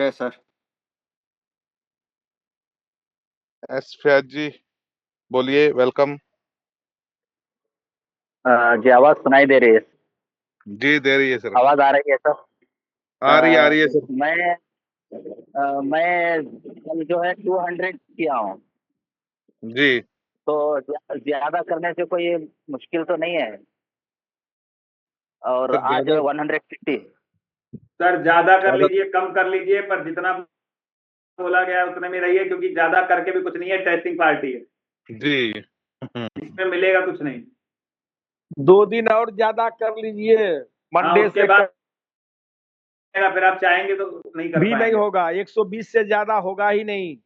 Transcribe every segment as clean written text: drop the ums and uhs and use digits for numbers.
Okay sir. S Faiz जी बोलिए, welcome. जी आवाज सुनाई दे रही है? जी दे रही है सर। आवाज आ रही है सर? आ रही है सर। मैं कल जो है 200 किया हूँ, जी तो ज्यादा करने से कोई मुश्किल तो नहीं है? और सर आज ज्यादा 150। सर ज्यादा कर ज्यादा लीजिए, कम कर लीजिए, पर जितना बोला गया है उतने में रहिए, क्योंकि ज्यादा करके भी कुछ नहीं है, टेस्टिंग पार्टी है, जी इसमें मिलेगा कुछ नहीं। 2 दिन और ज्यादा कर लीजिए, हाँ, मंडे उसके से बाद फिर आप चाहेंगे तो नहीं कर भी नहीं पाएंगे। होगा। 120 से ज्यादा होगा ही नहीं।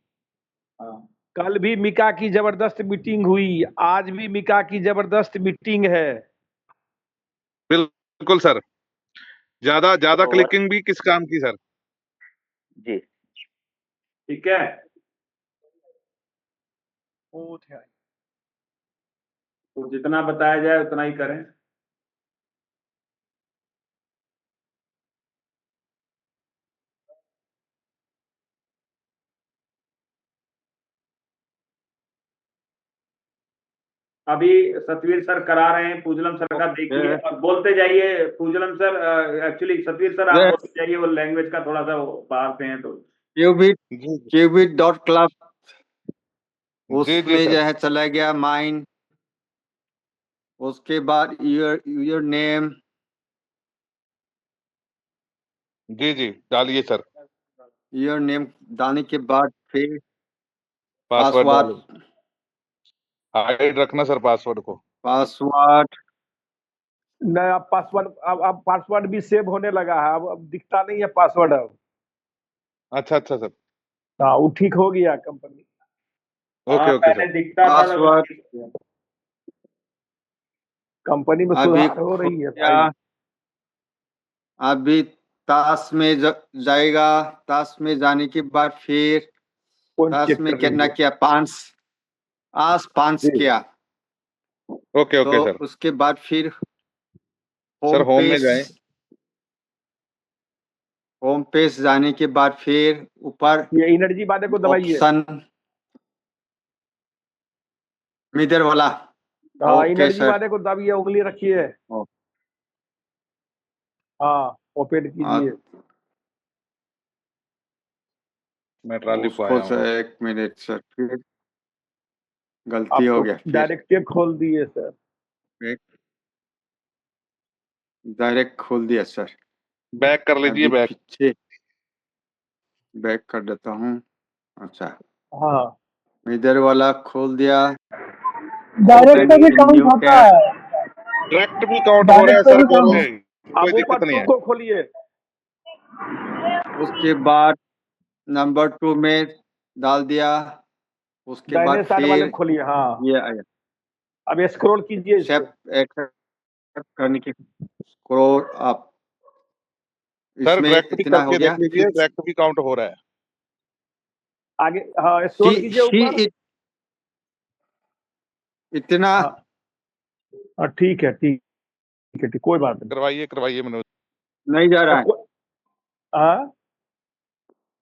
हाँ। कल भी मिका की जबरदस्त मीटिंग हुई, आज भी मिका की जबरदस्त मीटिंग है। बिल्कुल सर। ज्यादा ज्यादा तो क्लिकिंग भी किस काम की सर? जी ठीक है, तो जितना बताया जाए उतना ही करें। अभी सतवीर सर करा रहे हैं, पूजलम सर का देखिए और बोलते जाइए। पूजलम सर, एक्चुअली सतवीर सर आप बोलते जाइए, वो लैंग्वेज का थोड़ा सा वो बाहर से हैं तो। क्यूबिट जी क्यूबिट डॉट क्लब जी उसमें सर। जो है चला गया माइन। उसके बाद योर नेम। जी जी डालिए सर। योर नेम डालने के बाद फिर पासवर्ड डालो। पासवर्ड। हाइड रखना सर पासवर्ड को। पासवर्ड नया पासवर्ड, अब पासवर्ड भी सेव होने लगा है। अब दिखता नहीं है पासवर्ड अब। अच्छा अच्छा सर। हाँ, वो ठीक हो गया कंपनी। ओके हाँ, ओके पहले सर। दिखता था तो पासवर्ड कंपनी में अभी सुधार हो हो रही है गया। भाई। अभी ताश में जाएगा। ताश में जाने के बाद फिर कौन ताश चेक में कर कितना लीजिए? किया? 5 जी किया। ओके तो ओके सर। उसके बाद फिर सर होम होम में पेज। जाएं। होम पेज जाने के बाद फिर ऊपर ये एनर्जी वाले को दबाइए। ऑप्शन मिडल वाला। हाँ, ओके एनर्जी सर। वाले को दबाइए, उंगली रखिए। हाँ, ओपन कीजिए। मैं ट्राली पे उसको आया हूँ। सर 1 मिनट सर, फिर गलती आप हो तो गया। फिर डायरेक्ट खोल दिए सर। डायरेक्ट खोल दिया सर। बैक कर लीजिए, अभी बैक। पीछे बैक कर देता हूँ। अच्छा, हाँ, इधर वाला खोल दिया। डायरेक्ट पे भी Open काउंट new होता tab। है। डायरेक्ट भी काउंट हो रहा है डायरेक्ट पे सर, भी काउंट। कोई कोई अब ऊपर दिक्कत नहीं 2 है। को खोलिए। उसके बाद नंबर 2 में डाल दिया। उसके दाहिने बाद साइड वाले फिर में खोलिए। हाँ, ये आया। अब स्क्रॉल कीजिए इसको। शेप एक्सेप्ट करने के स्क्रॉल अप। सर इसमें डायरेक्ट भी इतना हो करके देख गया। लीजिए, फिर डायरेक्ट भी काउंट हो रहा है। आगे हाँ, स्क्रॉल सी कीजिए सी ऊपर। इतना हाँ हाँ, ठीक है, ठीक है, ठीक, कोई बात नहीं। करवाइए करवाइए मनोज। नहीं जा रहा है। हाँ,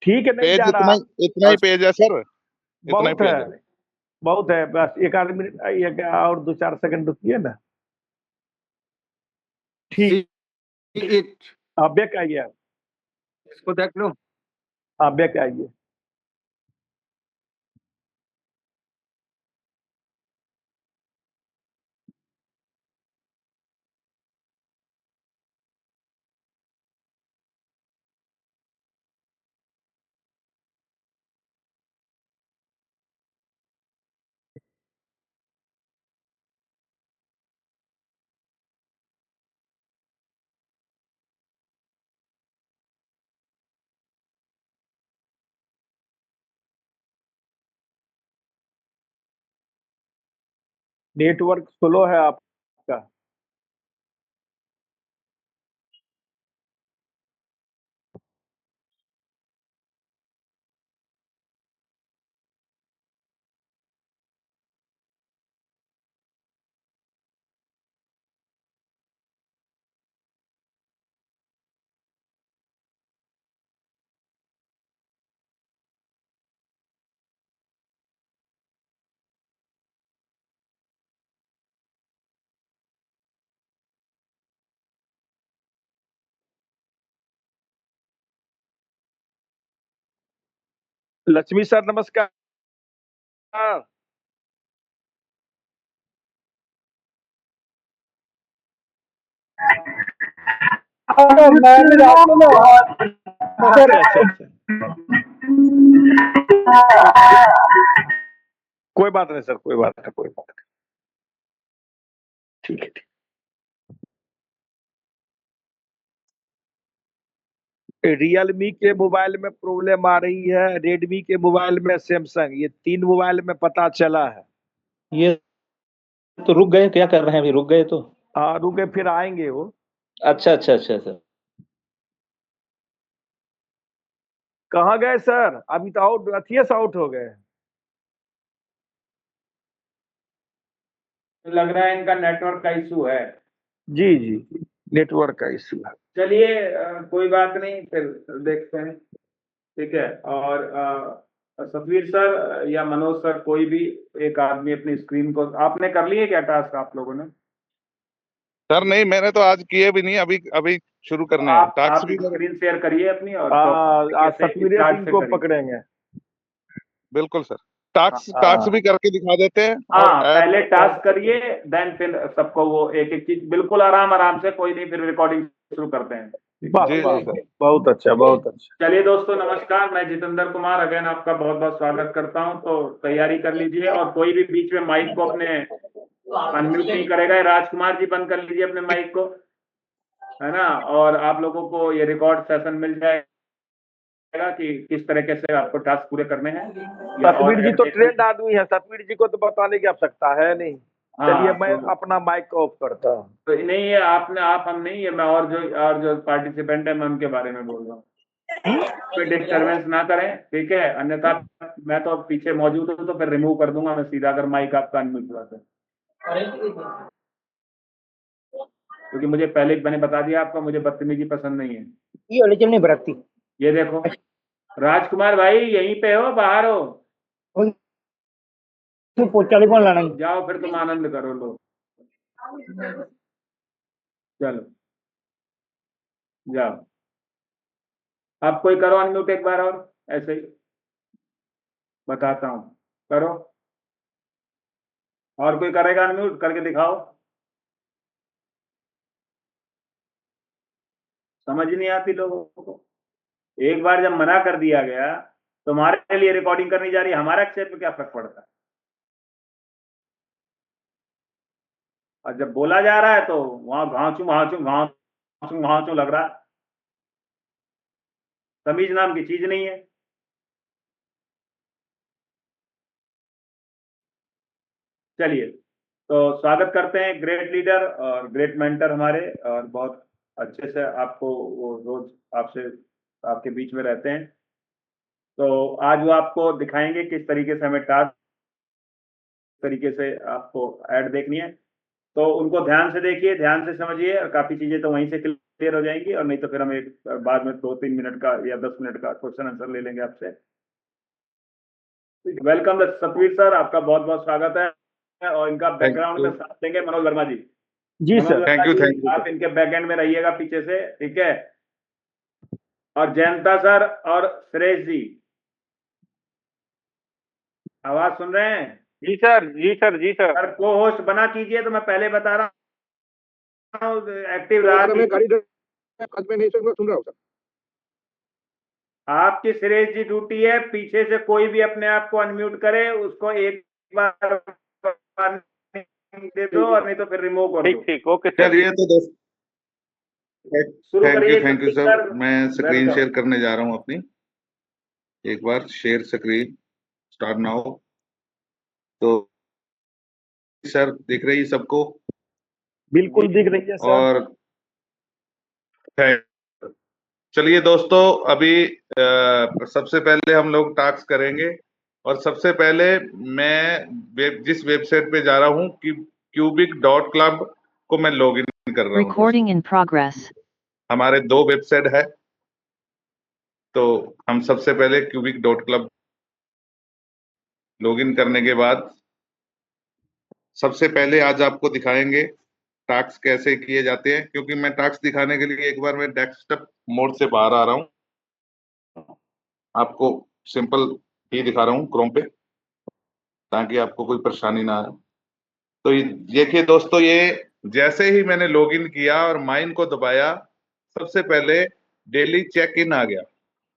ठीक है, नहीं पेज जा रहा। इतना ही पेज है सर, इतना ही बहुत है, पेज है। बहुत है। बस एक आध मिनट, एक और 2-4 सेकंड रुकिए ना। सी ठीक। इट। हाँ, बैक आइए। इसको देख लो। हाँ, बैक आइए। नेटवर्क स्लो है आपका। लक्ष्मी सर नमस्कार। मैंने रास्ते में अच्छा अच्छा अच्छा, कोई बात नहीं सर, कोई बात नहीं, कोई बात नहीं, ठीक है ठीक। रियलमी के मोबाइल में प्रॉब्लम आ रही है, रेडमी के मोबाइल में, सैमसंग, ये 3 मोबाइल में पता चला है। ये तो रुक गए, क्या कर रहे हैं अभी, रुक गए तो? हाँ रुके, फिर आएंगे वो। अच्छा अच्छा अच्छा सर। कहाँ गए सर? अभी तो आउट, अथिये से आउट हो गए। लग रहा है इनका नेटवर्क का इशू है। जी जी, नेटवर्क का इशू है। चलिए कोई बात नहीं, फिर देखते हैं। ठीक है। और सतवीर सर या मनोज सर, कोई भी एक आदमी अपनी स्क्रीन को, आपने कर लिए क्या टास्क आप लोगों ने? सर नहीं, मैंने तो आज किए भी नहीं, अभी अभी शुरू करने हैं आप टास्क भी। स्क्रीन शेयर करिए अपनी, और आज कैसे सतवीर start सिंह से को करिए। पकड़ेंगे। बिल्कुल सर, टास्क हाँ। टास्क भी करके दिखा देते हैं। हाँ, और पहले टास्क करिए, देन फिर सबको वो एक एक चीज बिल्कुल आराम आराम से, कोई नहीं, फिर रिकॉर्डिंग शुरू करते हैं। वाह जी वाह, जी सर। बहुत अच्छा बहुत अच्छा। चलिए दोस्तों, नमस्कार, मैं जितेंद्र कुमार अगेन आपका बहुत बहुत स्वागत करता हूं। तो तैयारी कर लीजिए, और कोई भी बीच में माइक को अपने अनम्यूट नहीं करेगा। राजकुमार जी बंद कर लीजिए अपने माइक को, है ना। और आप लोगों को ये रिकॉर्ड सेशन मिल जाएगा कि किस तरीके से आपको टास्क पूरे करने हैं। सतवीर जी तो ट्रेंड आदमी है, सतवीर जी को तो बताने की आवश्यकता है नहीं। चलिए मैं अपना माइक ऑफ करता हूँ। तो नहीं, ये आपने, आप हम नहीं, ये मैं और जो पार्टिसिपेंट है मैं उनके बारे में बोल रहा हूँ। कोई डिस्टरबेंस ना करें, ठीक है, अन्यथा मैं तो पीछे मौजूद हूँ तो फिर रिमूव कर दूंगा मैं सीधा, अगर माइक आपका अनम्यूट हुआ तो। क्योंकि मुझे पहले मैंने बता दिया आपको, मुझे बदतमीजी पसंद नहीं है। ये ओरिजिनल नहीं बरतती। ये देखो, राजकुमार भाई यहीं पे हो, बाहर हो? तू पोचा भी कौन लाना? जाओ फिर, तुम आनंद करो, लो चलो जाओ। आप कोई करो अनम्यूट एक बार, और ऐसे ही बताता हूँ, करो। और कोई करेगा अनम्यूट करके दिखाओ। समझ नहीं आती लोगों को। एक बार जब मना कर दिया गया, तुम्हारे लिए रिकॉर्डिंग करनी जा रही है, हमारे अक्षर पे क्या फर्क पड़ता है? और जब बोला जा रहा है तो वहां घाचू घाचू घाचू घाचू लग रहा है। तमीज नाम की चीज नहीं है। चलिए, तो स्वागत करते हैं ग्रेट लीडर और ग्रेट मेंटर हमारे, और बहुत अच्छे से आपको वो रोज आपसे आपके बीच में रहते हैं। तो आज वो आपको दिखाएंगे किस तरीके से हमें टास्क तरीके से आपको ऐड देखनी है। तो उनको ध्यान से देखिए, ध्यान से समझिए, और काफी चीजें तो वहीं से क्लियर हो जाएंगी, और नहीं तो फिर हम एक बाद में 2-3 मिनट का या 10 मिनट का क्वेश्चन आंसर ले लेंगे आपसे। वेलकम सतवीर सर, आपका बहुत बहुत स्वागत है। और इनका बैकग्राउंड में साथ देंगे मनोज वर्मा जी। जी सर, थैंक यू आप इनके बैकएंड में रहिएगा पीछे से, ठीक है। और जयंता सर और सुरेश जी, आवाज सुन रहे हैं? जी सर, जी सर, जी सर। सर को होस्ट बना कीजिए, तो मैं पहले बता रहा हूँ, एक्टिव रहा। मैं नहीं सुन रहा हूँ सर। आपकी सुरेश जी ड्यूटी है, पीछे से कोई भी अपने आप को अनम्यूट करे, उसको एक बार दे दो, और नहीं तो फिर रिमूव कर ठीक दो। ठीक, ओके सर। चलिए तो दोस्त, शुरू करिए थैंक यू सर। मैं स्क्रीन वेलकम। शेयर करने जा रहा हूँ अपनी। एक बार शेयर स्क्रीन स्टार्ट नाउ। तो सर दिख रही है सबको? बिल्कुल दिख रही है सर। और चलिए दोस्तों, अभी सबसे पहले हम लोग टास्क करेंगे, और सबसे पहले मैं जिस वेबसाइट पे जा रहा हूँ cubic.club को मैं लॉगिन कर रहा हूँ। Recording in progress. हमारे 2 वेबसाइट है, तो हम सबसे पहले cubic.club लॉगिन करने के बाद सबसे पहले आज आपको दिखाएंगे टास्क कैसे किए जाते हैं। क्योंकि मैं टास्क दिखाने के लिए एक बार मैं डेस्कटॉप मोड से बाहर आ रहा हूँ। आपको सिंपल ही दिखा रहा हूँ क्रोम पे, ताकि आपको कोई परेशानी ना आए। तो देखिए दोस्तों, ये जैसे ही मैंने लॉगिन किया और माइन को दबाया, सबसे पहले डेली चेक इन आ गया।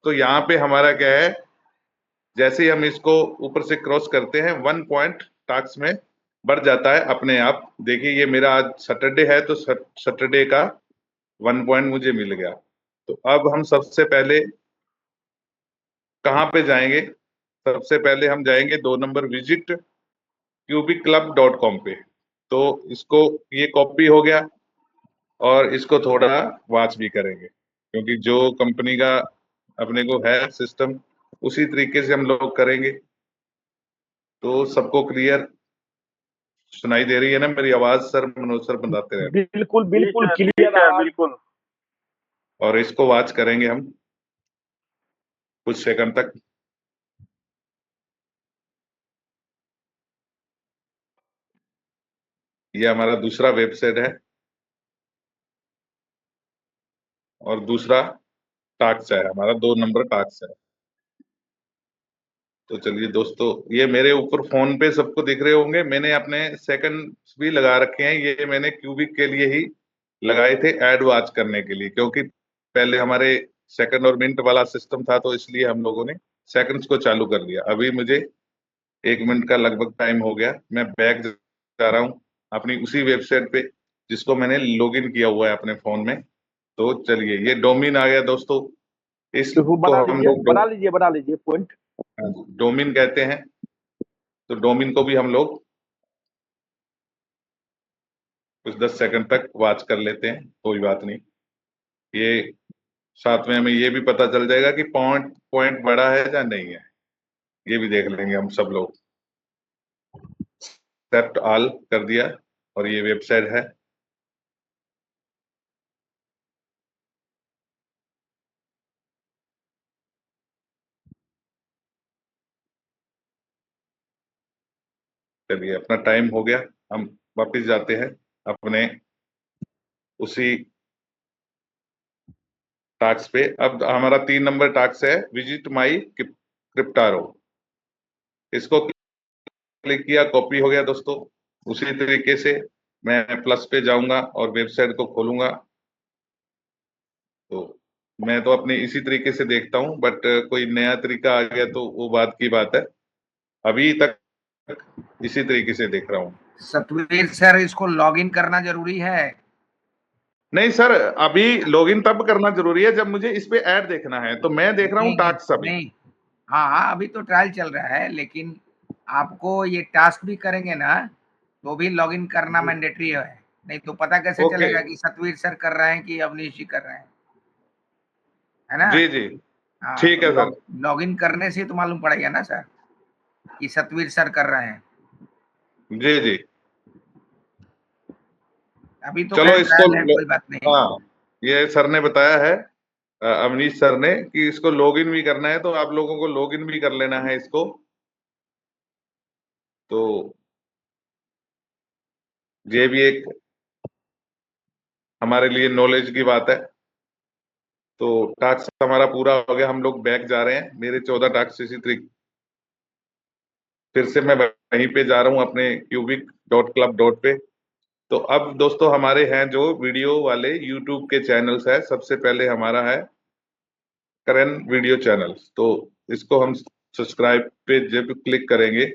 तो यहाँ पे हमारा क्या है, जैसे ही हम इसको ऊपर से क्रॉस करते हैं 1 पॉइंट टास्क में बढ़ जाता है अपने आप। देखिए ये मेरा आज सैटरडे है, तो सैटरडे का 1 पॉइंट मुझे मिल गया। तो अब हम सबसे पहले कहाँ पे जाएंगे? सबसे पहले हम जाएंगे 2 नंबर, विजिट cubicclub.com पे। तो इसको, ये कॉपी हो गया, और इसको थोड़ा वॉच भी करेंगे, क्योंकि जो कंपनी का अपने को है सिस्टम, उसी तरीके से हम लोग करेंगे। तो सबको क्लियर सुनाई दे रही है ना मेरी आवाज? सर मनोज सर बताते रहे, बिल्कुल बिल्कुल जी क्लियर सर, आवाज। बिल्कुल। और इसको वॉच करेंगे हम कुछ सेकंड तक। ये हमारा दूसरा वेबसाइट है और दूसरा टास्क है हमारा, 2 नंबर टास्क है। तो चलिए दोस्तों, ये मेरे ऊपर फोन पे सबको दिख रहे होंगे, मैंने अपने सेकंड भी लगा रखे हैं। ये मैंने क्यूबिक के लिए ही लगाए थे, एड वॉच करने के लिए, क्योंकि पहले हमारे सेकंड और मिनट वाला सिस्टम था, तो इसलिए हम लोगों ने सेकंड्स को चालू कर लिया। अभी मुझे 1 मिनट का लगभग टाइम हो गया, मैं बैक जा रहा हूँ अपनी उसी वेबसाइट पे जिसको मैंने लॉगिन किया हुआ है अपने फोन में। तो चलिए, ये डोमेन आ गया दोस्तों, तो इसको हम लोग बना लीजिए पॉइंट। डोमेन कहते हैं। तो डोमेन को भी हम लोग कुछ 10 सेकंड तक वॉच कर लेते हैं, कोई बात नहीं। ये साथ में हमें ये भी पता चल जाएगा कि पॉइंट पॉइंट बड़ा है या नहीं है, ये भी देख लेंगे हम सब लोग। एक्सेप्ट ऑल कर दिया, और ये वेबसाइट है। चलिए, अपना टाइम हो गया, हम वापस जाते हैं अपने उसी टास्क पे। अब हमारा 3 नंबर टास्क है, विजिट माई क्रिप्टारो। इसको क्लिक किया, कॉपी हो गया दोस्तों। उसी तरीके से मैं प्लस पे जाऊंगा और वेबसाइट को खोलूंगा। तो मैं तो अपनी इसी तरीके से देखता हूँ, बट कोई नया तरीका आ गया तो वो बात की बात है। अभी तक इसी तरीके से देख रहा हूँ। सतवीर सर, इसको लॉगिन करना जरूरी है? नहीं सर, अभी लॉगिन तब करना जरूरी है जब मुझे इस पे ऐड देखना है, तो मैं देख रहा हूँ नहीं टास्क अभी। नहीं, हाँ हाँ, अभी तो ट्रायल चल रहा है, लेकिन आपको ये टास्क भी करेंगे ना, तो भी लॉगिन करना मैंडेटरी है। नहीं तो पता कैसे ओके, चलेगा कि सतवीर सर कर रहे हैं कि अवनीश जी कर रहे हैं, है ना? जी जी, हाँ, ठीक तो है सर। लॉगिन करने से तो मालूम पड़ेगा ना सर कि सतवीर सर कर रहे हैं। जी जी, अभी तो चलो खैर इसको ट्रायल है, कोई बात नहीं। हाँ, ये सर ने बताया है, अवनीश सर ने, कि इसको लॉगिन भी करना है, तो आप लोगों को लॉगिन भी कर लेना है इसको। तो ये भी एक हमारे लिए नॉलेज की बात है। तो टास्क हमारा पूरा हो गया, हम लोग बैक जा रहे हैं। मेरे 14 टास्क इसी तरीके, फिर से मैं वहीं पे जा रहा हूँ अपने cubic.club पे। तो अब दोस्तों, हमारे हैं जो वीडियो वाले यूट्यूब के चैनल्स है, सबसे पहले हमारा है करण वीडियो चैनल। तो इसको हम सब्सक्राइब पे जब क्लिक करेंगे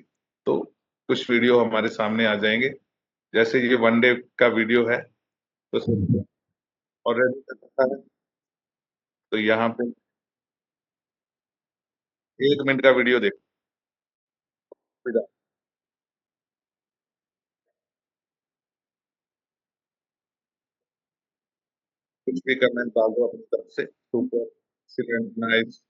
तो कुछ वीडियो हमारे सामने आ जाएंगे। जैसे ये 1 डे का वीडियो है, तो ऑलरेडी है। तो यहाँ पे 1 मिनट का वीडियो देखो। कुछ भी कमेंट डाल दो अपनी तरफ से, सुपर एक्सीलेंट नाइस।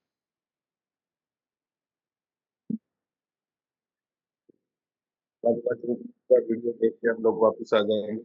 वीडियो देख के हम लोग वापस आ जाएंगे।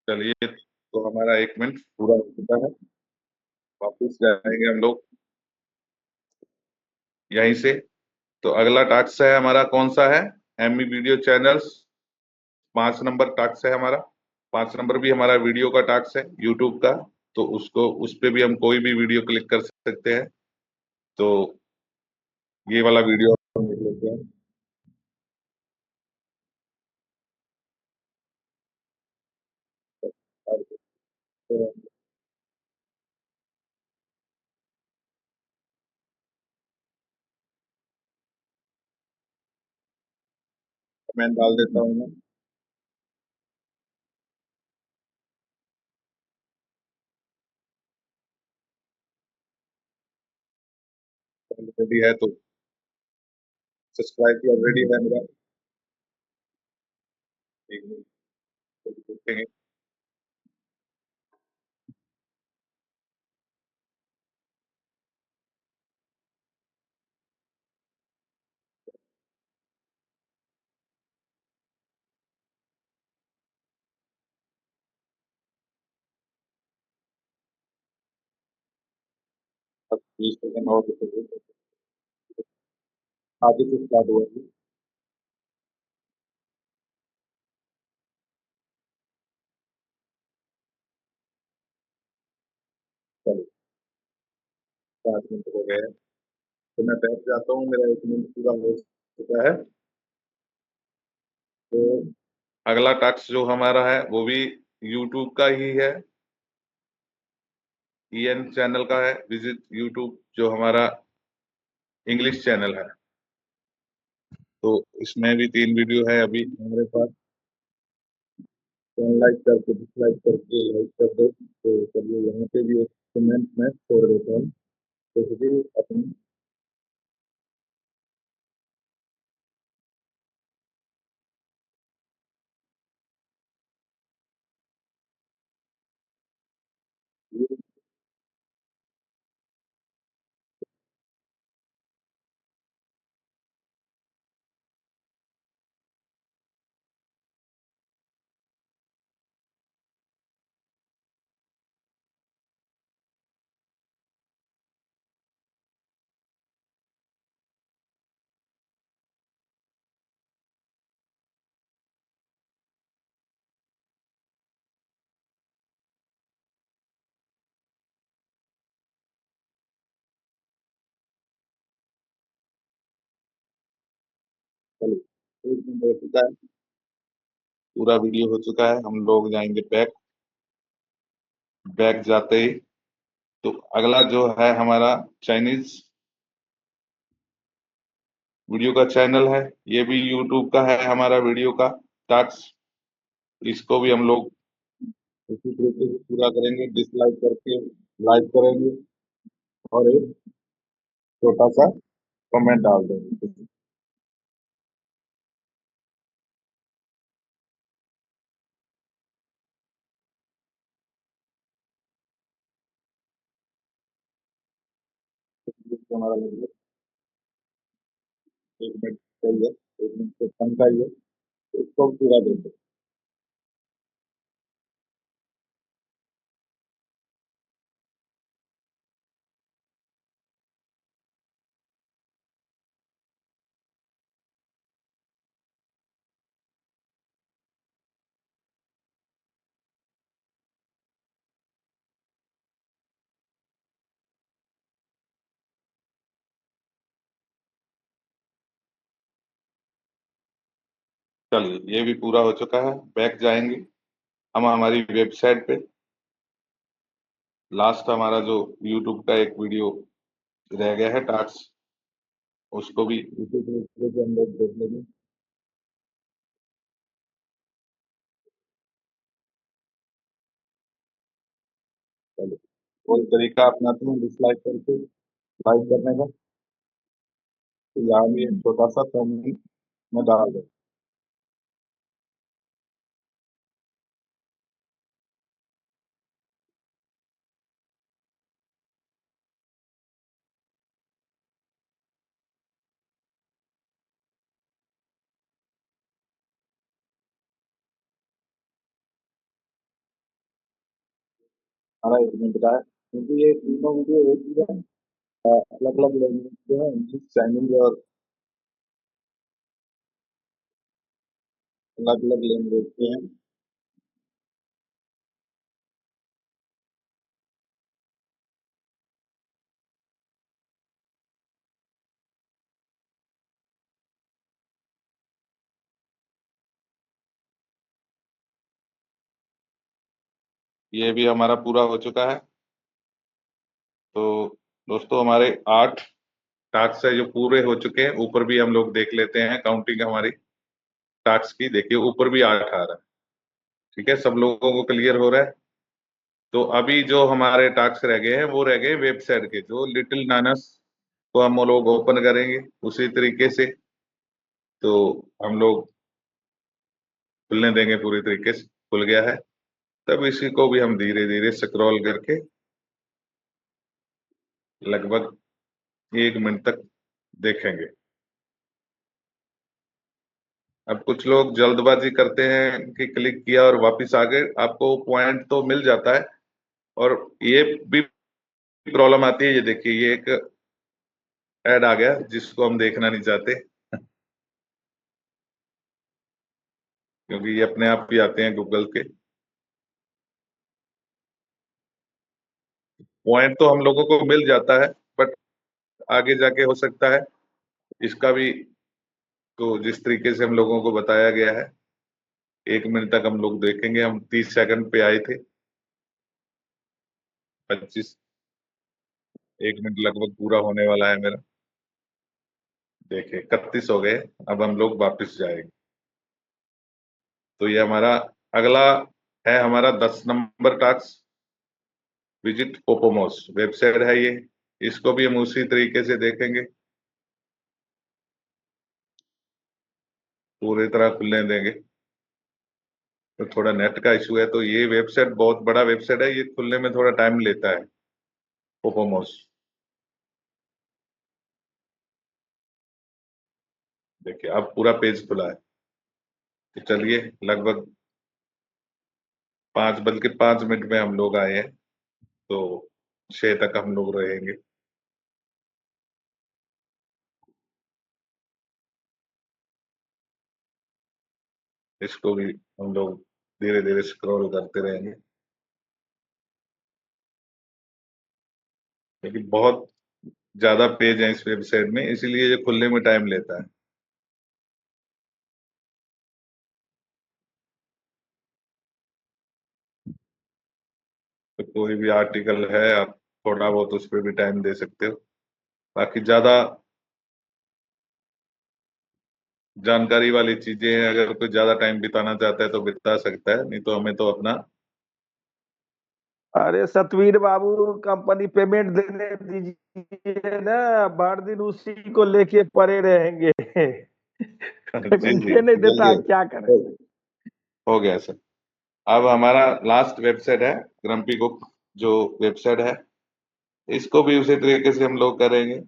चलिए, तो हमारा 1 मिनट पूरा हो चुका है। वापस जाएंगे हम लोग यहीं से। तो अगला टास्क है हमारा, कौन सा है? ME video channels, 5 number task है हमारा। 5 नंबर भी हमारा वीडियो का टास्क है, यूट्यूब का। तो उसको, उस पे भी हम कोई भी वीडियो क्लिक कर सकते हैं। तो ये वाला वीडियो हम देख लेते हैं। मैं डाल देता हूँ मैं। रेडी है तो सब्सक्राइब ऑलरेडी है मेरा। एक मिनट, तो देखेंगे। अब 20 सेकंड और रुकेंगे। आगे से स्टार्ट हुआ है। चलो, 5 मिनट हो गए हैं। तो मैं बैठ जाता हूँ, मेरा 1 मिनट पूरा हो चुका है। तो अगला टास्क जो हमारा है वो भी यूट्यूब का ही है, ईएन चैनल का है। विजिट यूट्यूब, जो हमारा इंग्लिश चैनल है। तो इसमें भी 3 वीडियो है अभी हमारे पास। लाइक करके, डिसलाइक करके, लाइक कर दो। तो चलिए, यहाँ पे भी एक कमेंट में छोड़ देता हूँ। तो फिर अपनी चलिए, 1 मिनट हो चुका है, पूरा वीडियो हो चुका है। हम लोग जाएंगे बैक। बैक जाते ही, तो अगला जो है हमारा चाइनीज वीडियो का चैनल है। ये भी यूट्यूब का है हमारा वीडियो का टास्क। इसको भी हम लोग इसी तरीके से पूरा करेंगे, डिसलाइक करके लाइक करेंगे और एक छोटा सा कमेंट डाल देंगे। हमारा लगभग 1 मिनट चाहिए, 1 मिनट से कम चाहिए। इसको पूरा देंगे। चलिए, ये भी पूरा हो चुका है। बैक जाएंगे हम हमारी वेबसाइट पे। लास्ट हमारा जो यूट्यूब का एक वीडियो रह गया है टास्क, उसको भी इसी तरीके से हम लोग देख लेंगे। चलिए, कोई तरीका अपनाते हैं डिसलाइक करके लाइक करने का। तो यहाँ भी एक छोटा सा कमेंट में डाल दें। हमारा 1 मिनट का है, क्योंकि ये तीनों वीडियो एक ही है, अलग अलग लैंग्वेज के हैं, इंग्लिश, चाइनीज और अलग अलग लैंग्वेज के हैं। ये भी हमारा पूरा हो चुका है। तो दोस्तों हमारे 8 टास्क है जो पूरे हो चुके हैं। ऊपर भी हम लोग देख लेते हैं काउंटिंग हमारी टास्क की। देखिए ऊपर भी 8 आ रहा है। ठीक है, सब लोगों को क्लियर हो रहा है। तो अभी जो हमारे टास्क रह गए हैं वो रह गए वेबसाइट के, जो लिटिल नानस को हम लोग ओपन करेंगे उसी तरीके से। तो हम लोग खुलने देंगे, पूरी तरीके से खुल गया है। तब इसी को भी हम धीरे धीरे स्क्रॉल करके लगभग 1 मिनट तक देखेंगे। अब कुछ लोग जल्दबाजी करते हैं कि क्लिक किया और वापस आ गए। आपको पॉइंट तो मिल जाता है, और ये भी प्रॉब्लम आती है। ये देखिए, ये एक ऐड आ गया जिसको हम देखना नहीं चाहते, क्योंकि ये अपने आप ही आते हैं गूगल के। पॉइंट तो हम लोगों को मिल जाता है, बट आगे जाके हो सकता है इसका भी, तो जिस तरीके से हम लोगों को बताया गया है 1 मिनट तक हम लोग देखेंगे। हम 30 सेकंड पे आए थे, 25, 1 मिनट लगभग पूरा होने वाला है मेरा। देखिए 31 हो गए। अब हम लोग वापस जाएंगे। तो ये हमारा अगला है, हमारा 10 नंबर टास्क, विजिट पोपोमोस वेबसाइट है ये। इसको भी हम उसी तरीके से देखेंगे, पूरी तरह खुलने देंगे। तो थोड़ा नेट का इशू है, तो ये वेबसाइट बहुत बड़ा वेबसाइट है, ये खुलने में थोड़ा टाइम लेता है पोपोमोस। देखिए अब पूरा पेज खुला है। तो चलिए लगभग 5 मिनट में हम लोग आए हैं, तो 6 तक हम लोग रहेंगे। इसको भी हम लोग धीरे धीरे स्क्रॉल करते रहेंगे, क्योंकि बहुत ज्यादा पेज है इस वेबसाइट में, इसीलिए ये खुलने में टाइम लेता है। तो कोई भी आर्टिकल है, आप थोड़ा बहुत उस पर भी टाइम दे सकते हो। बाकी ज्यादा जानकारी वाली चीजें हैं, अगर कोई ज्यादा टाइम बिताना चाहता है तो बिता सकता है, नहीं तो हमें तो अपना। अरे सतवीर बाबू, कंपनी पेमेंट देने दीजिए ना, भर दिन उसी को लेके पड़े रहेंगे। जी पेमेंट जी, नहीं देता, चलिए क्या करें। हो गया सर। अब हमारा लास्ट वेबसाइट है ग्रम्पी कुक, जो वेबसाइट है इसको भी उसी तरीके से हम लोग करेंगे।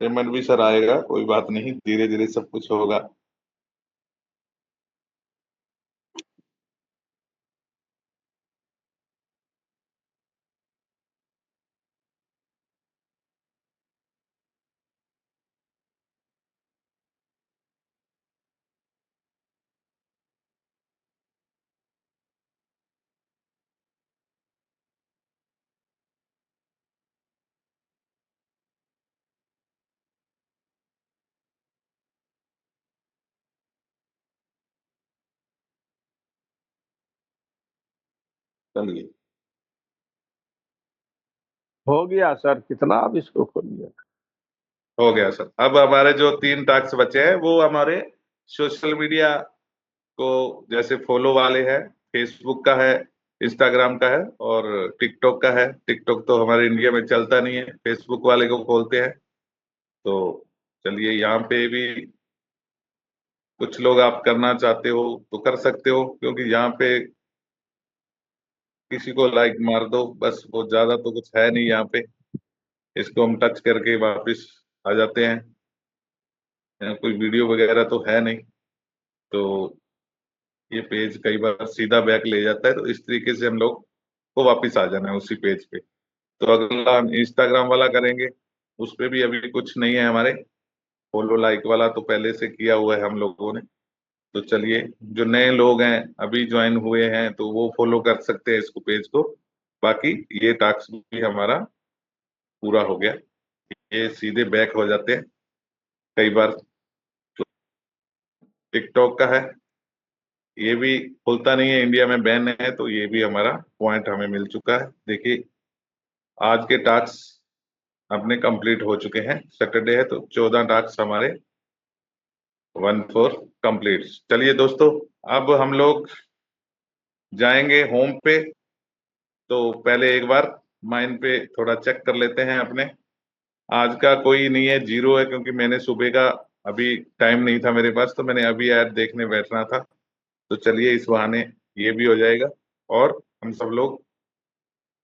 पेमेंट भी सर आएगा, कोई बात नहीं, धीरे धीरे सब कुछ होगा। चलिए हो गया सर, कितना अब इसको खोलिए। हो गया सर। अब हमारे जो 3 टास्क बचे हैं वो हमारे सोशल मीडिया को, जैसे फॉलो वाले हैं, फेसबुक का है, इंस्टाग्राम का है और टिकटॉक का है। टिकटॉक तो हमारे इंडिया में चलता नहीं है, फेसबुक वाले को खोलते हैं। तो चलिए यहाँ पे भी कुछ लोग आप करना चाहते हो तो कर सकते हो, क्योंकि यहाँ पे किसी को लाइक मार दो बस, वो ज्यादा तो कुछ है नहीं यहाँ पे। इसको हम टच करके वापस आ जाते हैं। यहाँ कोई वीडियो वगैरह तो है नहीं, तो ये पेज कई बार सीधा बैक ले जाता है, तो इस तरीके से हम लोग को वापस आ जाना है उसी पेज पे। तो अगला हम इंस्टाग्राम वाला करेंगे, उस पे भी अभी कुछ नहीं है हमारे। फॉलो लाइक वाला तो पहले से किया हुआ है हम लोगों ने। तो चलिए, जो नए लोग हैं अभी ज्वाइन हुए हैं तो वो फॉलो कर सकते हैं इसको, पेज को। बाकी ये टास्क भी हमारा पूरा हो गया। ये सीधे बैक हो जाते हैं। कई बार टिकटॉक का है, ये भी खुलता नहीं है, इंडिया में बैन है, तो ये भी हमारा पॉइंट हमें मिल चुका है। देखिए, आज के टास्क अपने कंप्लीट हो चुके हैं। सैटरडे है तो 14 टास्क हमारे 14 कंप्लीट। चलिए दोस्तों, अब हम लोग जाएंगे होम पे। तो पहले एक बार माइन पे थोड़ा चेक कर लेते हैं अपने। आज का कोई नहीं है, 0 है, क्योंकि मैंने सुबह का अभी टाइम नहीं था मेरे पास, तो मैंने अभी ऐड देखने बैठना था। तो चलिए, इस बहाने ये भी हो जाएगा और हम सब लोग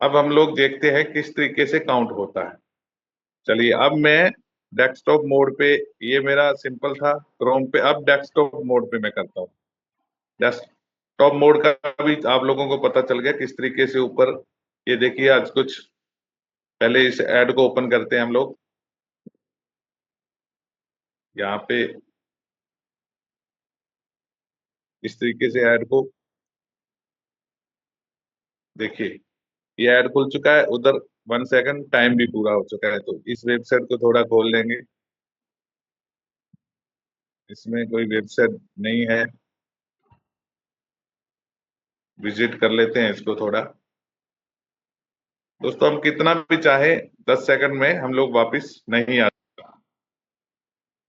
अब हम लोग देखते हैं किस तरीके से काउंट होता है। चलिए, अब मैं डेस्कटॉप मोड पे, ये मेरा सिंपल था क्रोम पे, अब डेस्कटॉप मोड पे मैं करता हूँ। डेस्कटॉप मोड का भी आप लोगों को पता चल गया किस तरीके से ऊपर। ये देखिए, आज कुछ पहले इस ऐड को ओपन करते हैं हम लोग। यहाँ पे इस तरीके से ऐड को देखिए, ये ऐड खुल चुका है। उधर 1 सेकंड टाइम भी पूरा हो चुका है। तो इस वेबसाइट को थोड़ा खोल लेंगे। इसमें कोई वेबसाइट नहीं है, विजिट कर लेते हैं इसको थोड़ा। दोस्तों, हम कितना भी चाहे 10 सेकंड में हम लोग वापस नहीं आ,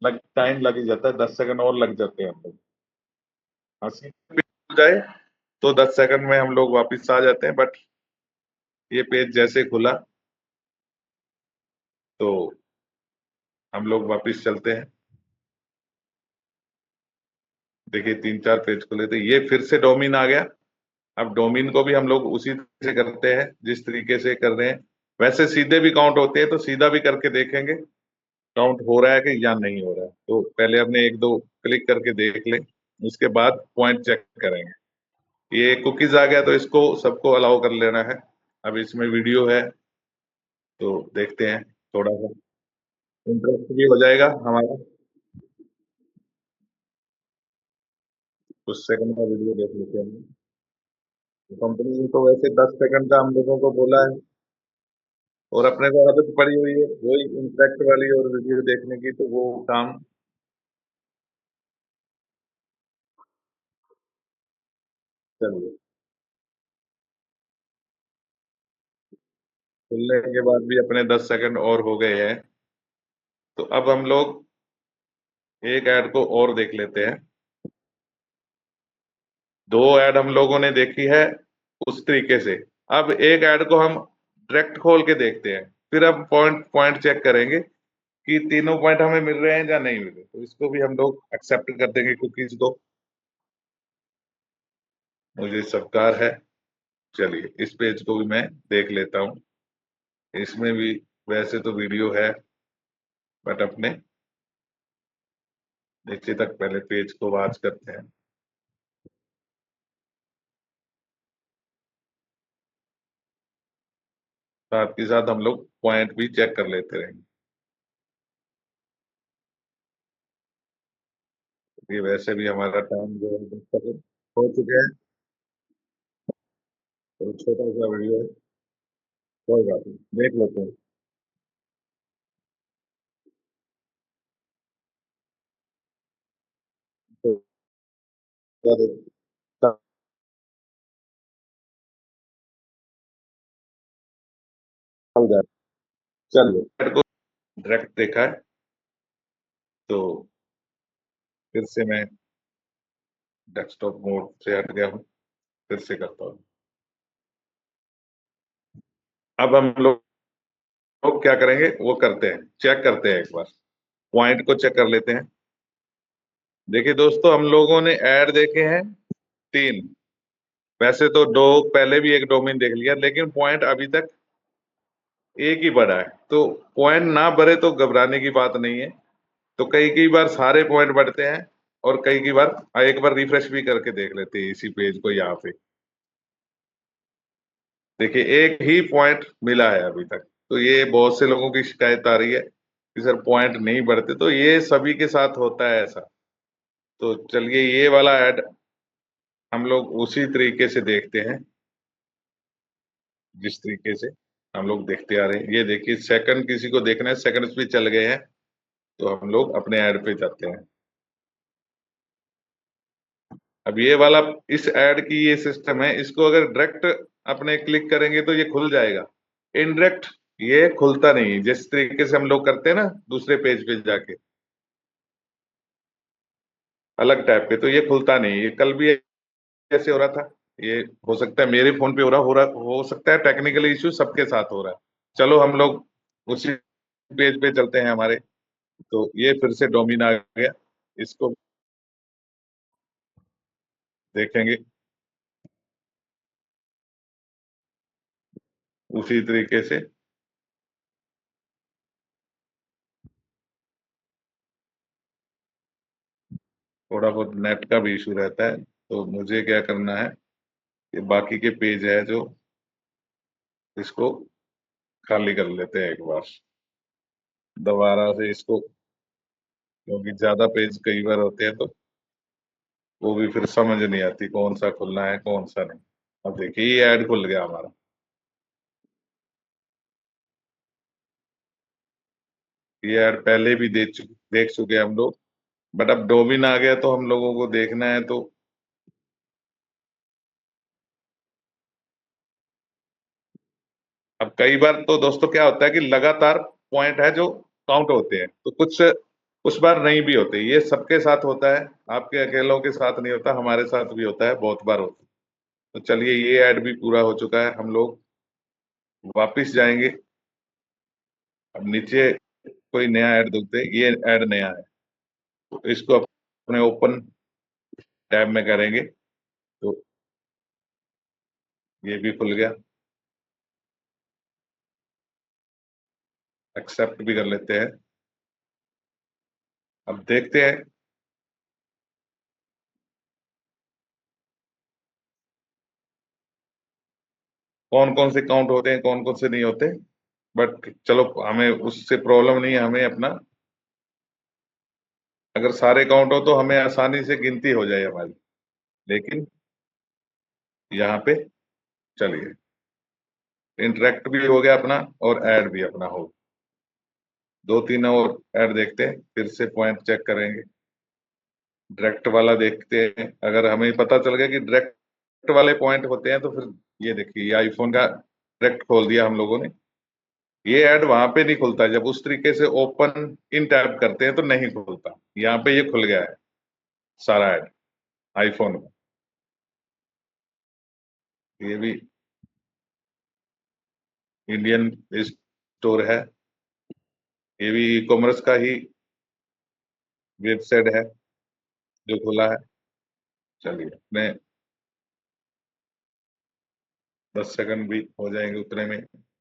टाइम लग ही जाता है, 10 सेकंड और लग जाते हैं हम लोग। हंसी पे हो जाए तो 10 सेकंड में हम लोग वापस आ जाते हैं। बट ये पेज जैसे खुला तो हम लोग वापस चलते हैं। देखिए, 3-4 पेज खुले थे, ये फिर से डोमिन आ गया। अब डोमिन को भी हम लोग उसी से करते हैं जिस तरीके से कर रहे हैं। वैसे सीधे भी काउंट होते हैं, तो सीधा भी करके देखेंगे काउंट हो रहा है कि या नहीं हो रहा है। तो पहले हमने 1-2 क्लिक करके देख लें, उसके बाद पॉइंट चेक करेंगे। ये कुकीज आ गया तो इसको सबको अलाउ कर लेना है। अब इसमें वीडियो है तो देखते हैं, थोड़ा सा इंटरेस्ट भी हो जाएगा हमारा। कुछ सेकंड का वीडियो देख लेते हैं। कंपनी ने तो वैसे 10 सेकंड का हम लोगों को बोला है, और अपने को आदत पड़ी हुई है वही इंटरेक्ट वाली और वीडियो देखने की, तो वो काम चलिए। खुलने के बाद भी अपने 10 सेकंड और हो गए हैं। तो अब हम लोग एक ऐड को और देख लेते हैं। 2 ऐड हम लोगों ने देखी है उस तरीके से। अब एक ऐड को हम डायरेक्ट खोल के देखते हैं, फिर अब पॉइंट पॉइंट चेक करेंगे कि तीनों पॉइंट हमें मिल रहे हैं या नहीं मिल रहे। तो इसको भी हम लोग एक्सेप्ट कर देंगे कुकीज को, मुझे स्वीकार है। चलिए, इस पेज को भी मैं देख लेता हूँ। इसमें भी वैसे तो वीडियो है, बट अपने नीचे तक पहले पेज को वॉच करते हैं। साथ ही साथ हम लोग पॉइंट भी चेक कर लेते रहेंगे। ये वैसे भी हमारा टाइम जो है 10 सेकंड हो चुके हैं, तो छोटा सा वीडियो है, कोई बात नहीं, देख लेते हैं। तो चल जाए। चलिए, को डायरेक्ट देखा है तो फिर से मैं डेस्कटॉप मोड से हट गया हूँ, फिर से करता हूँ। अब हम लोग क्या करेंगे वो करते हैं, चेक करते हैं एक बार, पॉइंट को चेक कर लेते हैं। देखिए दोस्तों, हम लोगों ने ऐड देखे हैं 3। वैसे तो 2 पहले भी एक डोमेन देख लिया, लेकिन पॉइंट अभी तक एक ही बढ़ा है। तो पॉइंट ना बढ़े तो घबराने की बात नहीं है। तो कई बार सारे पॉइंट बढ़ते हैं, और कई की बार एक बार रिफ्रेश भी करके देख लेते हैं इसी पेज को। यहाँ पे देखिए एक ही पॉइंट मिला है अभी तक, तो ये बहुत से लोगों की शिकायत आ रही है कि सर पॉइंट नहीं बढ़ते, तो ये सभी के साथ होता है ऐसा। तो चलिए ये वाला ऐड हम लोग उसी तरीके से देखते हैं जिस तरीके से हम लोग देखते आ रहे हैं। ये देखिए सेकंड किसी को देखना है, सेकंड्स भी चल गए हैं, तो हम लोग अपने ऐड पे जाते हैं। अब ये वाला इस ऐड की ये सिस्टम है, इसको अगर डायरेक्ट अपने क्लिक करेंगे तो ये खुल जाएगा, इनडायरेक्ट ये खुलता नहीं। जिस तरीके से हम लोग करते हैं ना दूसरे पेज पे जाके अलग टैब पे, तो ये खुलता नहीं। ये कल भी ऐसे हो रहा था, ये हो सकता है मेरे फोन पे हो सकता है टेक्निकल इश्यू सबके साथ हो रहा है। चलो हम लोग उसी पेज पे चलते हैं हमारे। तो ये फिर से डोमिन आ गया, इसको देखेंगे उसी तरीके से। थोड़ा बहुत नेट का भी इशू रहता है, तो मुझे क्या करना है कि बाकी के पेज है जो इसको खाली कर लेते हैं एक बार दोबारा से इसको, क्योंकि ज्यादा पेज कई बार होते हैं तो वो भी फिर समझ नहीं आती कौन सा खुलना है कौन सा नहीं। अब देखिए ये ऐड खुल गया हमारा, ये ऐड पहले भी देख चुके हम लोग, बट अब डोमिन आ गया तो हम लोगों को देखना है। तो अब कई बार तो दोस्तों क्या होता है कि लगातार पॉइंट है जो काउंट होते हैं, तो कुछ बार नहीं भी होते। ये सबके साथ होता है, आपके अकेलों के साथ नहीं होता, हमारे साथ भी होता है, बहुत बार होता है। तो चलिए ये ऐड भी पूरा हो चुका है, हम लोग वापिस जाएंगे। अब नीचे कोई नया ऐड देखते हैं, ये ऐड नया है, तो इसको अपने ओपन टैब में करेंगे तो ये भी खुल गया। एक्सेप्ट भी कर लेते हैं। अब देखते हैं कौन कौन से काउंट होते हैं कौन कौन से नहीं होते, बट चलो हमें उससे प्रॉब्लम नहीं है। हमें अपना अगर सारे काउंट हो तो हमें आसानी से गिनती हो जाए हमारी। लेकिन यहाँ पे चलिए इंटरेक्ट भी हो गया अपना और ऐड भी अपना हो, दो तीन और ऐड देखते हैं, फिर से पॉइंट चेक करेंगे। डायरेक्ट वाला देखते हैं, अगर हमें पता चल गया कि डायरेक्ट वाले पॉइंट होते हैं तो फिर ये देखिए ये आईफोन का डायरेक्ट खोल दिया हम लोगों ने। ये ऐड वहां पे नहीं खुलता, जब उस तरीके से ओपन इन टैब करते हैं तो नहीं खुलता। यहाँ पे ये खुल गया है सारा ऐड आईफोन में। ये भी इंडियन स्टोर है, ये भी ई कॉमर्स का ही वेबसाइट है जो खुला है। चलिए अपने 10 सेकंड भी हो जाएंगे उतने में,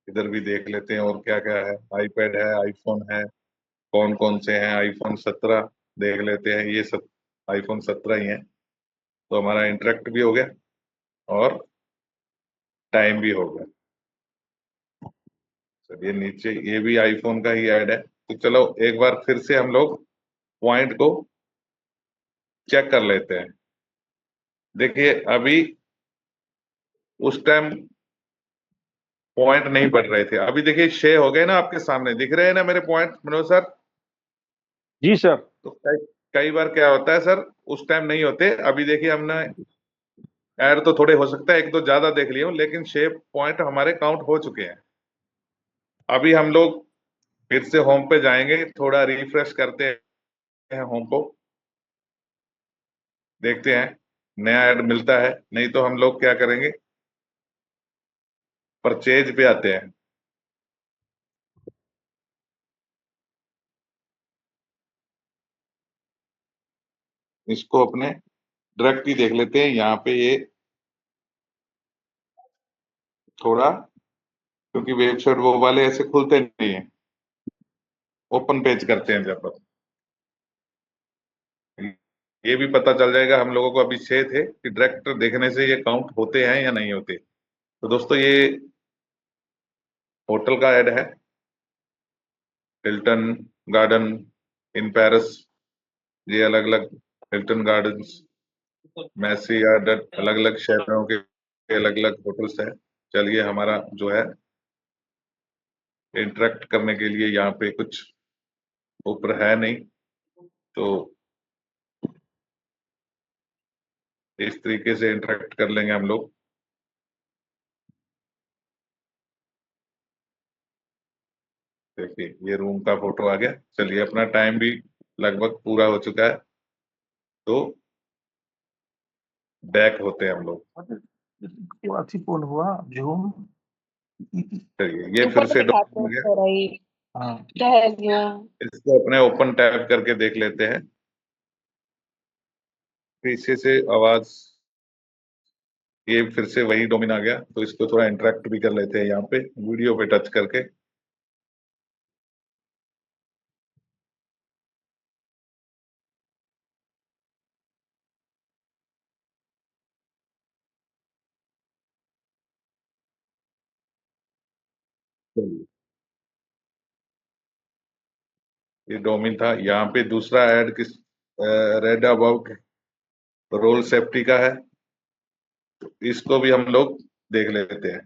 इधर भी देख लेते हैं और क्या क्या है। आईपैड है, आईफोन है, कौन कौन से हैं। आईफोन 17 देख लेते हैं, ये सब आईफोन 17 ही है। तो हमारा इंटरेक्ट भी हो गया और टाइम भी हो गया। चलिए नीचे ये भी आईफोन का ही ऐड है, तो चलो एक बार फिर से हम लोग पॉइंट को चेक कर लेते हैं। देखिए अभी उस टाइम पॉइंट नहीं बढ़ रहे थे, अभी देखिए 6 हो गए ना, आपके सामने दिख रहे हैं ना मेरे पॉइंट मनोज सर। जी सर। तो कई बार क्या होता है सर, उस टाइम नहीं होते। अभी देखिए हमने ऐड तो थोड़े हो सकता है एक दो ज्यादा देख लिए हो, लेकिन 6 पॉइंट हमारे काउंट हो चुके हैं। अभी हम लोग फिर से होम पे जाएंगे, थोड़ा रिफ्रेश करते हैं होम को, देखते हैं नया ऐड मिलता है। नहीं तो हम लोग क्या करेंगे, परचेज पे आते हैं। इसको अपने डायरेक्ट ही देख लेते हैं। यहाँ पे ये थोड़ा, क्योंकि वेबसाइट वो वाले ऐसे खुलते नहीं है, ओपन पेज करते हैं जब ये भी पता चल जाएगा हम लोगों को। अभी 6 थे कि डायरेक्ट देखने से ये काउंट होते हैं या नहीं होते। तो दोस्तों ये होटल का ऐड है, हिल्टन गार्डन इन पेरिस। ये अलग अलग हिल्टन गार्डन्स, मैसी गार्डन, अलग अलग शहरों के अलग अलग होटल्स है। चलिए, हमारा जो है इंटरेक्ट करने के लिए यहाँ पे कुछ ऊपर है नहीं, तो इस तरीके से इंटरेक्ट कर लेंगे हम लोग। देखिए, ये रूम का फोटो आ गया। चलिए, अपना टाइम भी लगभग पूरा हो चुका है, तो बैक होते हैं हम लोग। अच्छी फोन हुआ जूम। चलिए, ये फिर से डॉक्यूमेंट आ गया। हाँ, इसको अपने ओपन टैब करके देख लेते हैं। पीछे से आवाज, ये फिर से वही डोमेन आ गया, तो इसको थोड़ा इंटरेक्ट भी कर लेते हैं यहाँ पे वीडियो पे टच करके। चलिए, ये डोमेन था। यहाँ पे दूसरा ऐड किस रेड अबाउट रोल सेफ्टी का है, तो इसको भी हम लोग देख लेते हैं,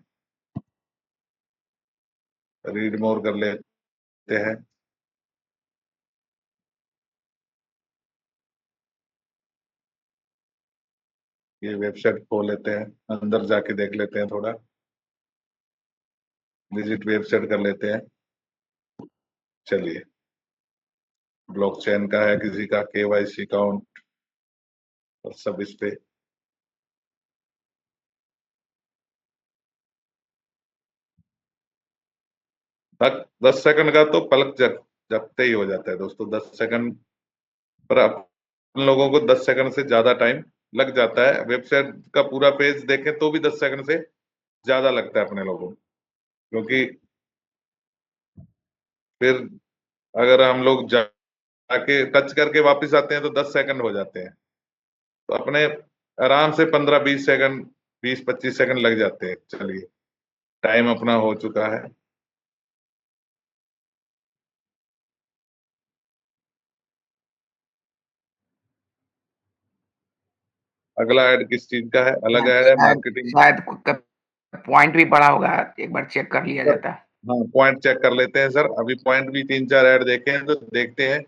रीड मोर कर लेते हैं। ये वेबसाइट खोल लेते हैं, अंदर जाके देख लेते हैं, थोड़ा विजिट वेबसाइट कर लेते हैं। चलिए, ब्लॉकचेन का है, किसी का KYC अकाउंट और सब इस पे। तक 10 सेकंड का तो पलक जगते ही हो जाता है दोस्तों। 10 सेकंड पर अपन लोगों को 10 सेकंड से ज्यादा टाइम लग जाता है। वेबसाइट का पूरा पेज देखें तो भी 10 सेकंड से ज्यादा लगता है अपने लोगों को, क्योंकि फिर अगर हम लोग जाके टच करके वापस आते हैं तो 10 सेकंड हो जाते हैं। तो अपने आराम से 15-20 सेकंड, 20-25 सेकंड लग जाते हैं। चलिए, टाइम अपना हो चुका है। अगला ऐड किस चीज का है? अलग ऐड है, मार्केटिंग। शायद पॉइंट भी पड़ा होगा, एक बार चेक कर लिया जाता है। हाँ, पॉइंट चेक कर लेते हैं सर। अभी पॉइंट भी 3-4 ऐड देखे हैं, तो देखते हैं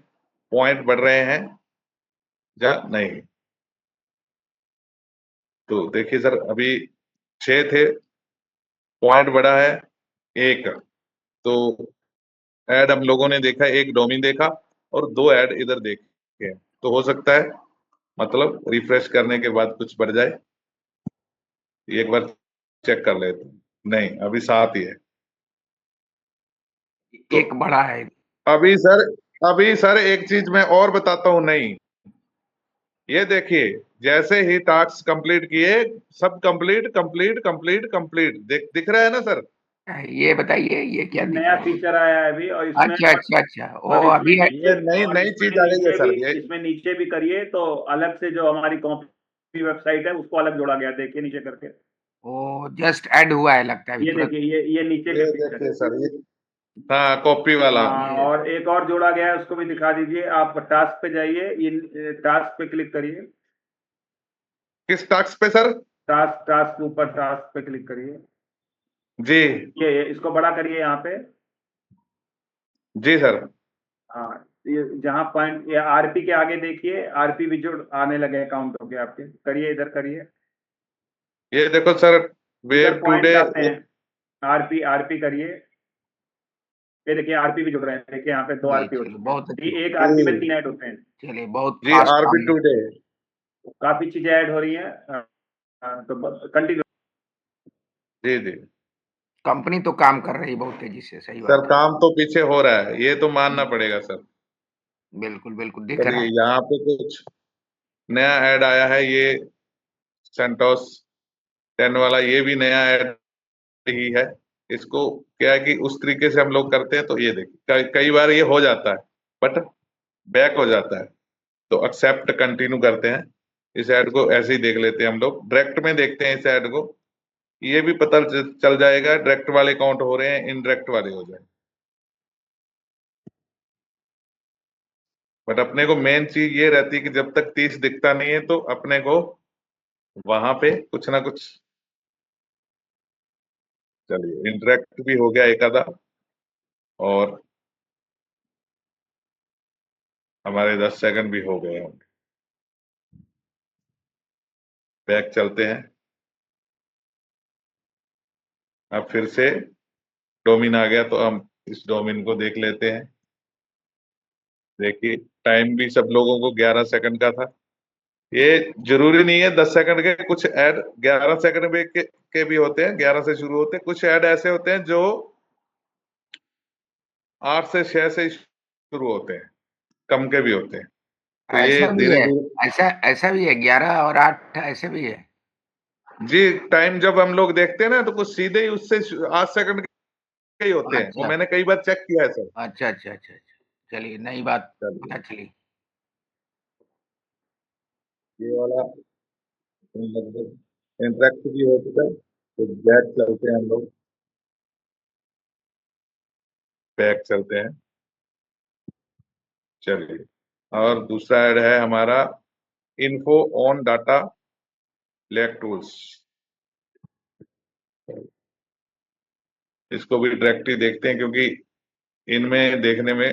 पॉइंट बढ़ रहे हैं या नहीं। तो देखिए सर, अभी 6 थे, पॉइंट बढ़ा है 1। तो ऐड हम लोगों ने देखा, एक डोमेन देखा और 2 ऐड इधर देखे। तो हो सकता है, मतलब रिफ्रेश करने के बाद कुछ बढ़ जाए। एक बार चेक कर लेते हैं। नहीं, अभी 7 ही है। तो एक बड़ा है। अभी सर एक चीज मैं और बताता हूँ। नहीं, ये देखिए, जैसे ही टास्क कंप्लीट किए, सब कंप्लीट कंप्लीट कंप्लीट कंप्लीट दिख रहा है ना सर? ये बताइए, ये क्या दिख नया रहा है? फीचर आया है अभी, और इसमें अच्छा अच्छा अच्छा, और ओ अभी है। ये नई चीज आ गई है सर। ये इसमें नीचे भी करिए तो अलग से जो हमारी कॉपी वेबसाइट है उसको अलग जोड़ा गया, देखिए नीचे करके। ओ जस्ट ऐड हुआ है लगता है अभी ये तुरंत। देखिए, ये नीचे ये का फीचर देखिए है। सर, ये हाँ, कॉपी वाला। हाँ, और एक और जोड़ा गया है, उसको भी दिखा दीजिए। आप टास्क पे जाइए, ये टास्क पे क्लिक करिए। किस टास्क पे सर? टास्क टास्क के ऊपर टास्क पे क्लिक करिए। जी ये इसको बड़ा करिए यहाँ पे। जी सर। हाँ, ये जहाँ पॉइंट, ये आरपी के आगे देखिए, आरपी भी जो आने लगे अकाउंट हो गए आपके। करिए, इधर करिए, ये देखो सर, वेब इधर पॉइंट टुडे। आते हैं। आरपी आरपी करिए, ये देखिए आरपी भी जुड़ रहे हैं। देखिए यहाँ पे 2 जी आरपी हो चलो, चुके बहुत हैं। अच्छी। ये एक आरपी में 3 ऐड होते हैं। चलिए, बहुत जी, फास्ट आरपी काम है। टुडे। काफी चीजें ऐड हो रही हैं। तो कंटिन्यू। जी जी कंपनी तो काम कर रही है बहुत तेजी से, सही सर, बात है। काम तो पीछे हो रहा है, ये तो मानना पड़ेगा सर। बिल्कुल बिल्कुल दिख रहा चलिए, है। यहाँ पे कुछ नया ऐड आया है, ये सेंटोस 10 वाला। ये भी नया ऐड ही है। इसको क्या है कि उस तरीके से हम लोग करते हैं, तो ये देखिए कई बार ये हो जाता है, बट बैक हो जाता है। तो एक्सेप्ट कंटिन्यू करते हैं। इस ऐड को ऐसे ही देख लेते हैं हम लोग, डायरेक्ट में देखते हैं इस ऐड को, ये भी पता चल जाएगा डायरेक्ट वाले काउंट हो रहे हैं, इनडायरेक्ट वाले हो जाए। बट अपने को मेन चीज ये रहती है कि जब तक 30 दिखता नहीं है तो अपने को वहां पे कुछ ना कुछ। चलिए इंटरेक्ट भी हो गया एक आधा, और हमारे 10 सेकंड भी हो गए होंगे। बैक चलते हैं, अब फिर से डोमिन आ गया तो हम इस डोमिन को देख लेते हैं। देखिए टाइम भी सब लोगों को 11 सेकंड का था। ये जरूरी नहीं है 10 सेकंड के, कुछ ऐड 11 सेकंड के भी होते हैं, 11 से शुरू होते हैं। कुछ ऐड ऐसे होते हैं जो 8 से 6 से शुरू होते हैं, कम के भी होते हैं। तो ये ऐसा भी धीरे है, धीरे ऐसा भी है, 11 और 8 ऐसे भी है। जी, टाइम जब हम लोग देखते हैं ना तो कुछ सीधे ही उससे 8 सेकंड के ही होते हैं, वो अच्छा मैंने कई बार चेक किया है सर। अच्छा अच्छा अच्छा अच्छा, चलिए नई बात चलिए पता चली। ये वाला लगभग इंटरेक्ट भी हो चुका है, तो बैक चलते हैं हम लोग, बैक चलते हैं। चलिए, और दूसरा ऐड है हमारा info on data lake tools. इसको भी डायरेक्ट ही देखते हैं क्योंकि इनमें देखने में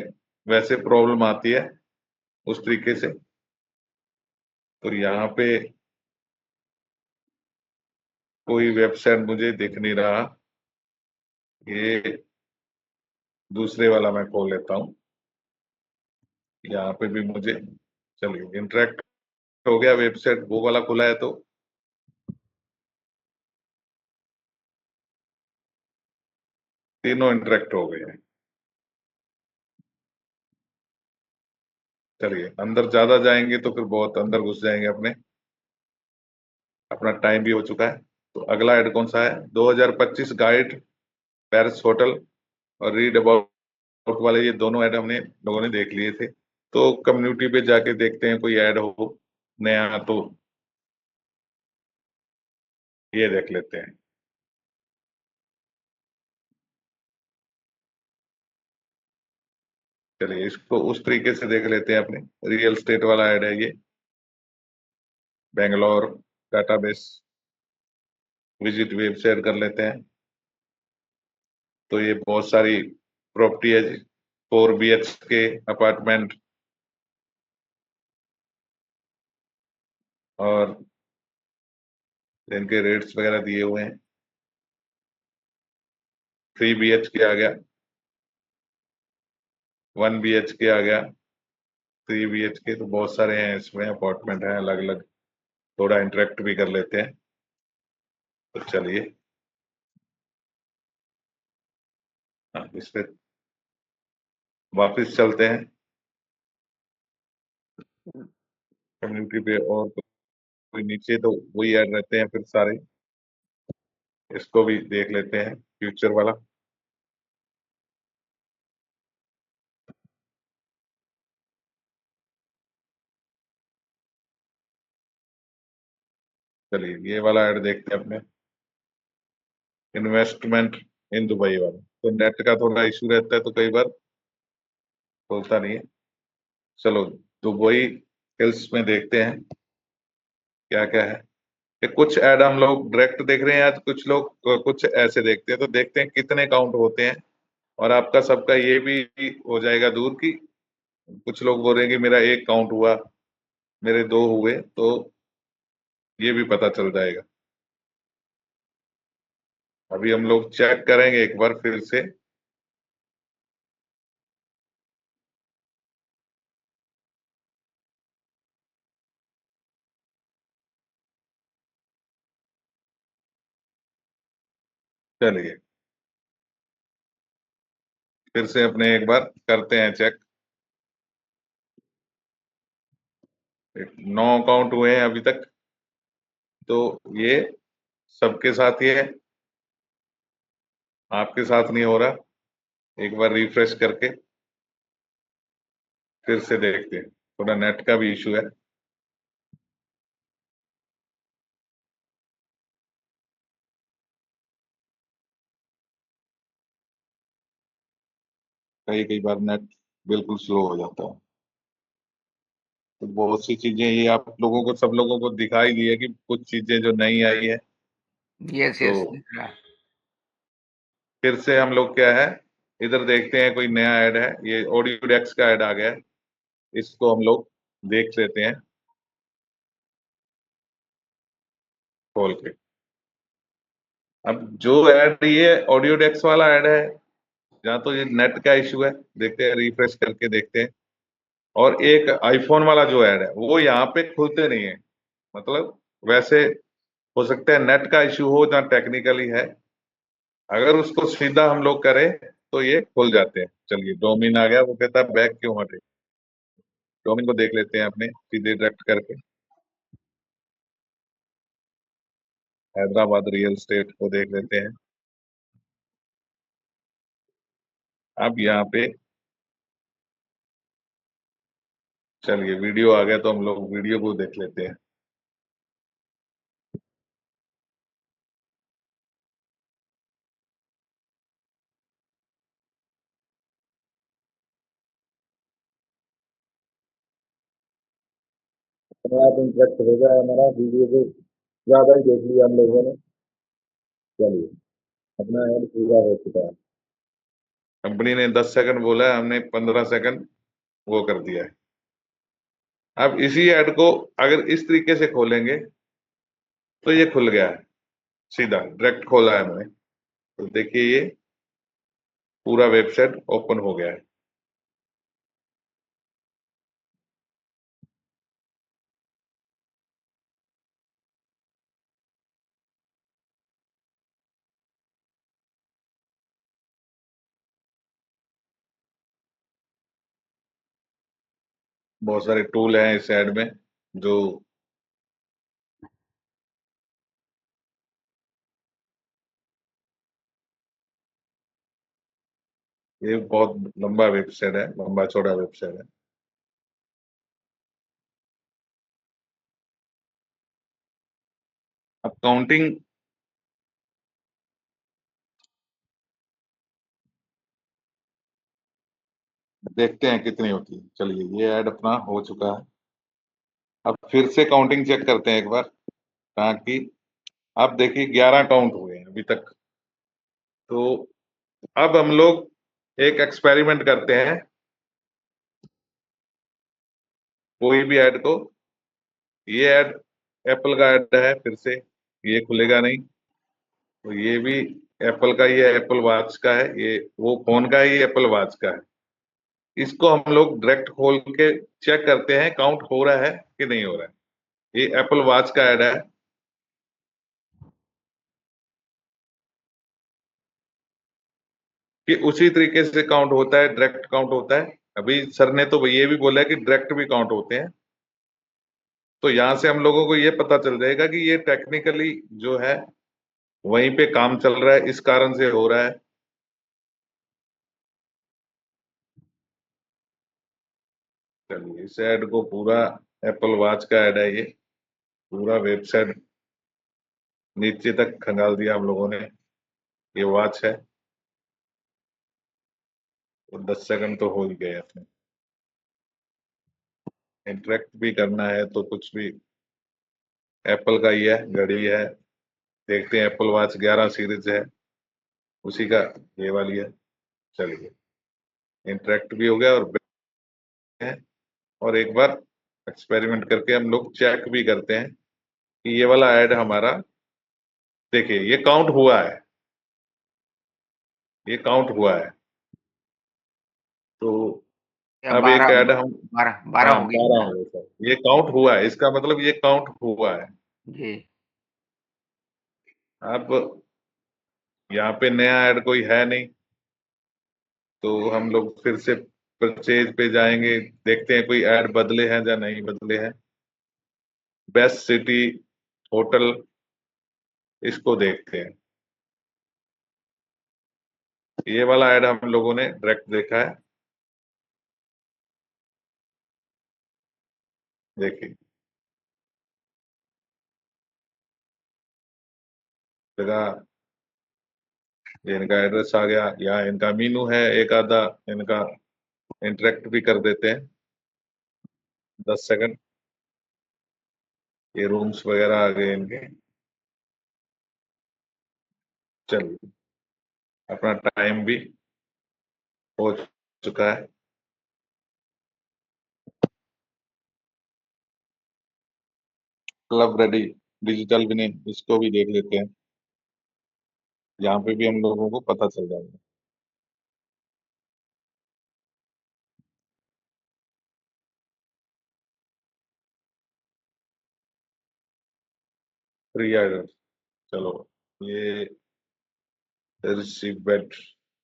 वैसे प्रॉब्लम आती है उस तरीके से। तो यहाँ पे कोई वेबसाइट मुझे दिख नहीं रहा, ये दूसरे वाला मैं खोल लेता हूँ। यहाँ पे भी मुझे, चलिए इंटरेक्ट हो गया, वेबसाइट वो वाला खुला है तो तीनों इंटरेक्ट हो गए हैं। चलिए अंदर ज्यादा जाएंगे तो फिर बहुत अंदर घुस जाएंगे अपने, अपना टाइम भी हो चुका है। तो अगला ऐड कौन सा है? 2025 गाइड पेरिस होटल और रीड अबाउट वाले, ये दोनों ऐड हमने लोगों ने देख लिए थे। तो कम्युनिटी पे जाके देखते हैं कोई ऐड हो नया तो ये देख लेते हैं। चलिए इसको उस तरीके से देख लेते हैं अपने, रियल स्टेट वाला ऐड है ये, बेंगलोर डाटाबेस विजिट वेबसाइट कर लेते हैं। तो ये बहुत सारी प्रॉपर्टी है जी, 4 BHK अपार्टमेंट, और इनके रेट्स वगैरह दिए हुए हैं। 3 BHK आ गया, 1 BHK आ गया, 3 BHK, तो बहुत सारे हैं इसमें, अपार्टमेंट हैं अलग अलग। थोड़ा इंटरेक्ट भी कर लेते हैं। तो चलिए हाँ, इस पे वापस चलते हैं कम्युनिटी पे, और कोई नीचे तो वही ऐड रहते हैं फिर सारे। इसको भी देख लेते हैं फ्यूचर वाला। चलिए ये वाला ऐड देखते हैं अपने, इन्वेस्टमेंट इन दुबई वाला। तो नेट का थोड़ा इशू रहता है तो कई बार बोलता नहीं है। चलो दुबई हिल्स में देखते हैं क्या क्या है। कि कुछ ऐड हम लोग डायरेक्ट देख रहे हैं आज, कुछ लोग कुछ ऐसे देखते हैं, तो देखते हैं कितने काउंट होते हैं। और आपका सबका ये भी हो जाएगा दूर की, कुछ लोग बोल रहे हैं कि मेरा एक काउंट हुआ, मेरे 2 हुए, तो ये भी पता चल जाएगा। अभी हम लोग चेक करेंगे एक बार फिर से। चलिए फिर से अपने एक बार करते हैं चेक। 9 काउंट हुए हैं अभी तक, तो ये सबके साथ ही है, आपके साथ नहीं हो रहा। एक बार रिफ्रेश करके फिर से देखते हैं। थोड़ा नेट का भी इशू है। कई कई बार नेट बिल्कुल स्लो हो जाता है। तो बहुत सी चीजें ये आप लोगों को, सब लोगों को दिखाई दी है कि कुछ चीजें जो नई आई है। यस तो यस। फिर से हम लोग क्या है, इधर देखते हैं कोई नया ऐड है। ये ऑडियो डेस्क का ऐड आ गया है, इसको हम लोग देख लेते हैं खोल के। अब जो ऐड, ये ऑडियो डेस्क वाला ऐड है, या तो ये नेट का इशू है, देखते हैं रिफ्रेश करके देखते हैं। और एक आईफोन वाला जो ऐड है वो यहाँ पे खुलते नहीं है, मतलब वैसे हो सकता है नेट का इशू हो या टेक्निकली है। अगर उसको सीधा हम लोग करें तो ये खुल जाते हैं। चलिए डोमिन आ गया, वो कहता है बैक क्यों हटे। डोमिन को देख लेते हैं अपने सीधे डायरेक्ट करके। हैदराबाद रियल स्टेट को देख लेते हैं। अब यहाँ पे चलिए वीडियो आ गया, तो हम लोग वीडियो को देख लेते हैं। आप इंटरेक्ट हो गया हमारा, वीडियो को ज्यादा ही देख लिया हम लोगों ने। चलिए अपना ऐड पूरा हो चुका है। कंपनी ने 10 सेकंड बोला है, हमने 15 सेकंड वो कर दिया है। अब इसी ऐड को अगर इस तरीके से खोलेंगे तो ये खुल गया है, सीधा डायरेक्ट खोला है हमने। तो देखिए ये पूरा वेबसाइट ओपन हो गया है। बहुत सारे टूल हैं इस ऐड में जो ये बहुत लंबा वेबसाइट है, लंबा चौड़ा वेबसाइट है। अब काउंटिंग देखते हैं कितनी होती है। चलिए ये ऐड अपना हो चुका है। अब फिर से काउंटिंग चेक करते हैं एक बार, ताकि अब देखिए 11 काउंट हुए हैं अभी तक। तो अब हम लोग एक एक्सपेरिमेंट करते हैं, कोई भी ऐड को। ये ऐड एप्पल का ऐड है, फिर से ये खुलेगा नहीं। तो ये भी एप्पल का, ये एप्पल वॉच का है, ये वो फोन का है, ये एप्पल वॉच का है। इसको हम लोग डायरेक्ट खोल के चेक करते हैं काउंट हो रहा है कि नहीं हो रहा है। ये एप्पल वॉच का ऐड है। कि उसी तरीके से काउंट होता है, डायरेक्ट काउंट होता है। अभी सर ने तो ये भी बोला है कि डायरेक्ट भी काउंट होते हैं। तो यहां से हम लोगों को ये पता चल जाएगा कि ये टेक्निकली जो है वहीं पे काम चल रहा है, इस कारण से हो रहा है। चलिए इस ऐड को पूरा, एप्पल वॉच का ऐड है ये, पूरा वेबसाइट नीचे तक खंगाल दिया हम लोगों ने। ये वॉच है, तो 10 सेकंड तो हो ही गए अपने। इंटरेक्ट भी करना है तो कुछ भी, एप्पल का ही है, घड़ी है। देखते हैं एप्पल वॉच 11 सीरीज है, उसी का ये वाली है। चलिए इंटरेक्ट भी हो गया है। और एक बार एक्सपेरिमेंट करके हम लोग चेक भी करते हैं कि ये वाला ऐड हमारा, देखिए ये काउंट हुआ है, ये काउंट हुआ है। तो या अब एक 12 ऐड हम, 12 हाँ हो गई 12 ना। हो गए सर, ये काउंट हुआ है, इसका मतलब ये काउंट हुआ है। जी। अब यहाँ पे नया ऐड कोई है नहीं, तो हम लोग फिर से परचेज पे जाएंगे, देखते हैं कोई ऐड बदले हैं या नहीं बदले हैं। बेस्ट सिटी होटल, इसको देखते हैं। ये वाला ऐड हम लोगों ने डायरेक्ट देखा है। देखिए जगह ये इनका एड्रेस आ गया, यहाँ इनका मीनू है, एक आधा इनका इंटरेक्ट भी कर देते हैं। 10 सेकंड, ये रूम्स वगैरह आ गए इनके। चलिए अपना टाइम भी हो चुका है। क्लब रेडी डिजिटल विनिंग, इसको भी देख लेते हैं, यहाँ पे भी हम लोगों को पता चल जाएगा। फ्री आइडल, चलो ये रिसीव बेट,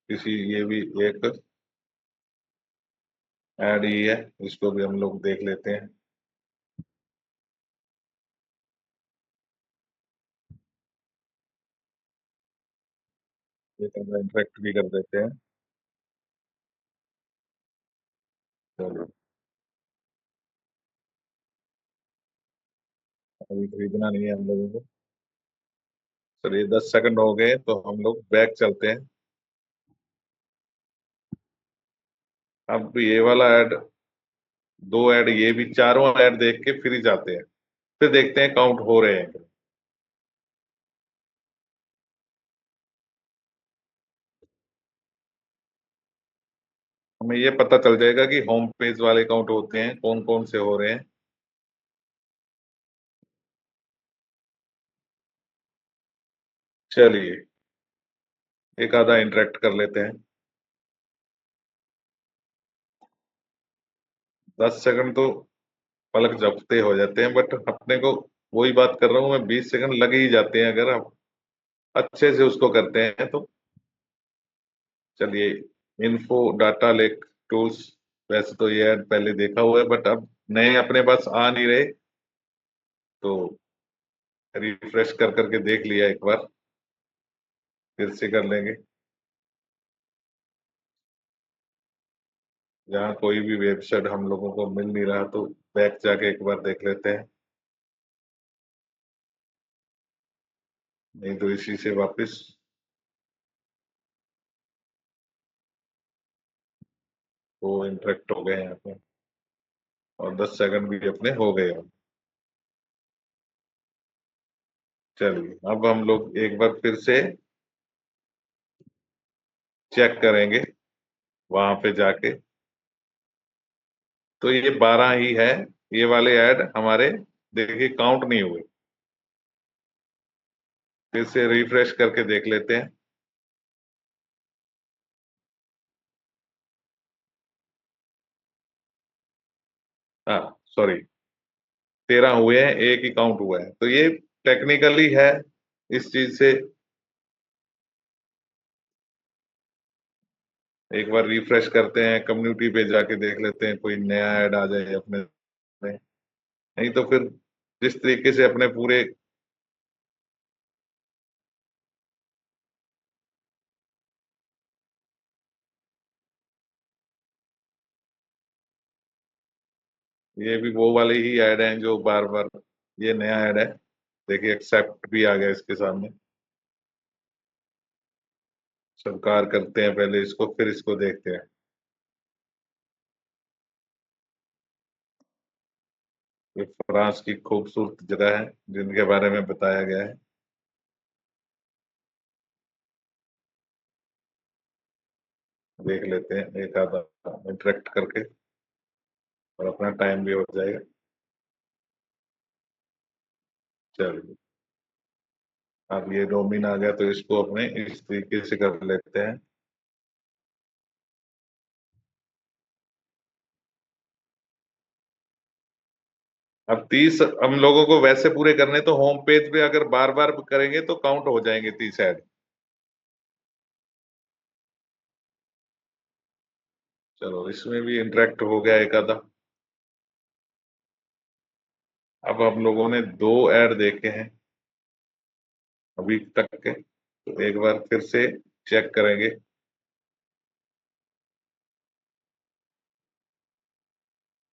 किसी ये भी एक ऐड ही है, इसको भी हम लोग देख लेते हैं। ये इंटरेक्ट भी कर देते हैं। चलो अभी खरीदना नहीं है हम लोगों को। चलिए 10 सेकंड हो गए तो हम लोग बैक चलते हैं। अब ये वाला ऐड, दो ऐड, ये भी चारों ऐड देख के फिर ही जाते हैं, फिर देखते हैं काउंट हो रहे हैं। हमें ये पता चल जाएगा कि होम पेज वाले काउंट होते हैं, कौन कौन से हो रहे हैं। चलिए एक आधा इंटरेक्ट कर लेते हैं। 10 सेकंड तो पलक झपकते हो जाते हैं, बट अपने को, वही बात कर रहा हूँ मैं, 20 सेकंड लग ही जाते हैं अगर आप अच्छे से उसको करते हैं तो। चलिए इन्फो डाटा लेक टूल्स, वैसे तो ये ऐड पहले देखा हुआ है, बट अब नए अपने पास आ नहीं रहे, तो रिफ्रेश कर करके देख लिया एक बार, फिर से कर लेंगे। जहाँ कोई भी वेबसाइट हम लोगों को मिल नहीं रहा तो बैक जाके एक बार देख लेते हैं, नहीं तो इसी से वापस। वो इंटरेक्ट हो गए हैं अपने, और 10 सेकंड भी अपने हो गए हैं। चलिए अब हम लोग एक बार फिर से चेक करेंगे वहां पे जाके, तो ये 12 ही है, ये वाले ऐड हमारे देखिए काउंट नहीं हुए। फिर से रिफ्रेश करके देख लेते हैं। हाँ सॉरी, 13 हुए हैं, एक ही काउंट हुआ है, तो ये टेक्निकली है इस चीज से। एक बार रिफ्रेश करते हैं, कम्युनिटी पे जाके देख लेते हैं कोई नया ऐड आ जाए अपने में। नहीं तो फिर जिस तरीके से अपने पूरे, ये भी वो वाले ही ऐड हैं जो बार बार, ये नया ऐड है, देखिए एक्सेप्ट भी आ गया इसके सामने। स्वीकार करते हैं पहले इसको, फिर इसको देखते हैं। ये फ्रांस की खूबसूरत जगह है जिनके बारे में बताया गया है। देख लेते हैं एक आधा इंटरेक्ट करके, और अपना टाइम भी हो जाएगा। चलिए अब ये डोमिन आ गया तो इसको अपने इस तरीके से कर लेते हैं। अब 30 हम लोगों को वैसे पूरे करने, तो होम पेज पे अगर बार बार करेंगे तो काउंट हो जाएंगे 30 ऐड। चलो इसमें भी इंटरेक्ट हो गया एक आधा। अब हम लोगों ने 2 ऐड देखे हैं अभी तक के, तो एक बार फिर से चेक करेंगे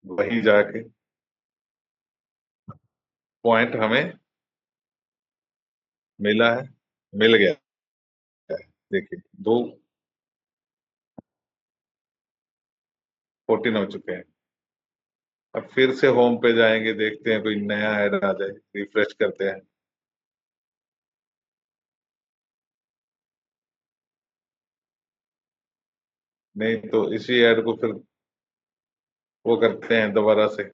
वहीं जाके। पॉइंट हमें मिला है, मिल गया है। देखिए 214 हो चुके हैं। अब फिर से होम पे जाएंगे, देखते हैं कोई नया ऐड आ जाए, रिफ्रेश करते हैं। नहीं तो इसी ऐड को फिर वो करते हैं दोबारा से।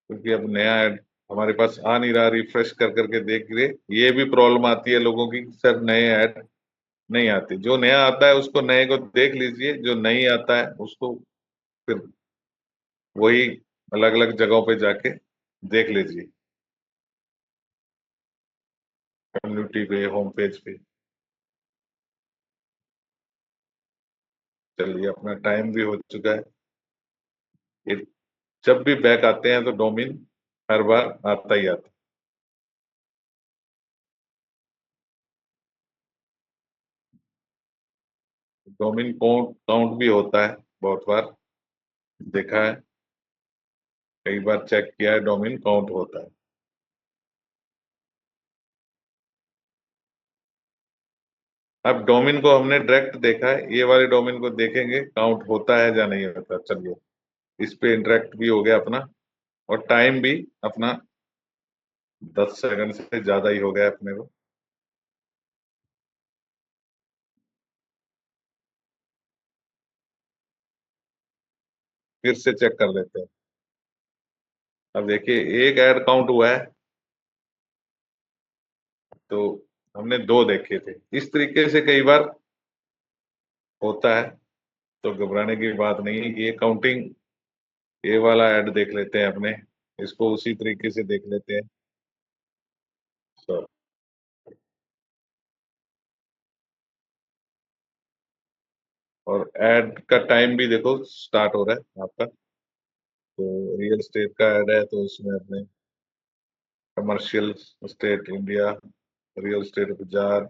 क्योंकि अब नया ऐड हमारे पास आ नहीं रहा, रिफ्रेश कर करके देख रहे। ये भी प्रॉब्लम आती है लोगों की, सर नए ऐड नहीं आते। जो नया आता है उसको नए को देख लीजिए, जो नहीं आता है उसको फिर वही अलग अलग जगहों पे जाके देख लीजिए, कम्युनिटी पे, होम पेज पे। चलिए अपना टाइम भी हो चुका है। ये जब भी बैक आते हैं तो डोमेन हर बार आता ही आता है। डोमेन काउंट काउंट भी होता है, बहुत बार देखा है, कई बार चेक किया है, डोमेन काउंट होता है। अब डोमेन को हमने डायरेक्ट देखा है, ये वाले डोमेन को देखेंगे काउंट होता है या नहीं होता। चलिए इस पे इंटरेक्ट भी हो गया अपना, और टाइम भी अपना 10 सेकंड से ज्यादा ही हो गया अपने को। फिर से चेक कर लेते हैं। अब देखिए एक ऐड काउंट हुआ है, तो हमने 2 देखे थे। इस तरीके से कई बार होता है, तो घबराने की बात नहीं है। ये काउंटिंग, ये वाला ऐड देख लेते हैं अपने, इसको उसी तरीके से देख लेते हैं। तो और ऐड का टाइम भी देखो स्टार्ट हो रहा है आपका। तो रियल स्टेट का ऐड है, तो इसमें अपने commercial state India, real estate बाजार,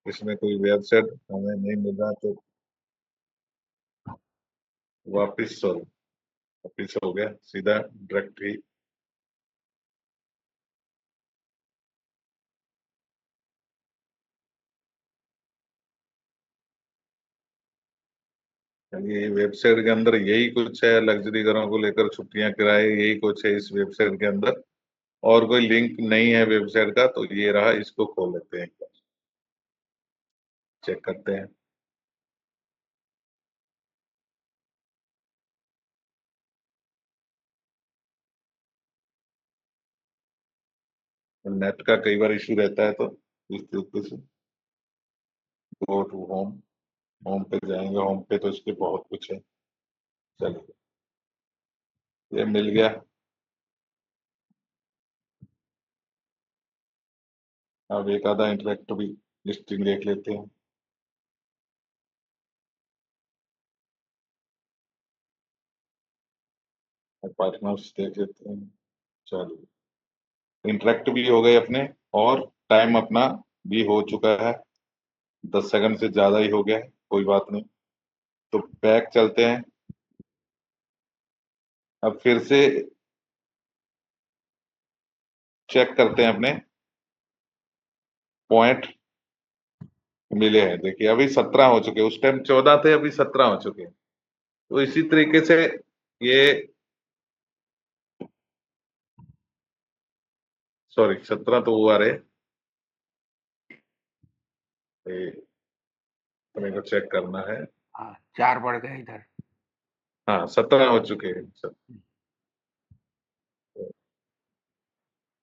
इसमें कोई वेबसाइट हमें नहीं मिल रहा, तो वापिस वापिस हो गया सीधा डायरेक्ट ही। ये वेबसाइट के अंदर यही कुछ है, लग्जरी घरों को लेकर छुट्टियां किराए, यही कुछ है इस वेबसाइट के अंदर। और कोई लिंक नहीं है वेबसाइट का, तो ये रहा, इसको खोल लेते हैं, चेक करते हैं। नेट का कई बार इशू रहता है, तो इस तरीके से गो टू होम, होम पे जाएंगे। होम पे तो इसके बहुत कुछ है। चलिए ये मिल गया। अब एक आधा इंटरेक्ट भी लिस्टिंग देख लेते हैं। पार्टनर्स देख लेते हैं। चलिए इंटरेक्ट भी हो गए अपने, और टाइम अपना भी हो चुका है, 10 सेकंड से ज्यादा ही हो गया है, कोई बात नहीं। तो बैक चलते हैं। अब फिर से चेक करते हैं अपने पॉइंट मिले हैं। देखिए अभी 17 हो चुके, उस टाइम 14 थे, अभी 17 हो चुके। तो इसी तरीके से ये, सॉरी 17 तो वो आ रहे, ये अपने को चेक करना है। हाँ 4 बढ़ गए इधर। हाँ 17 हो चुके हैं सब।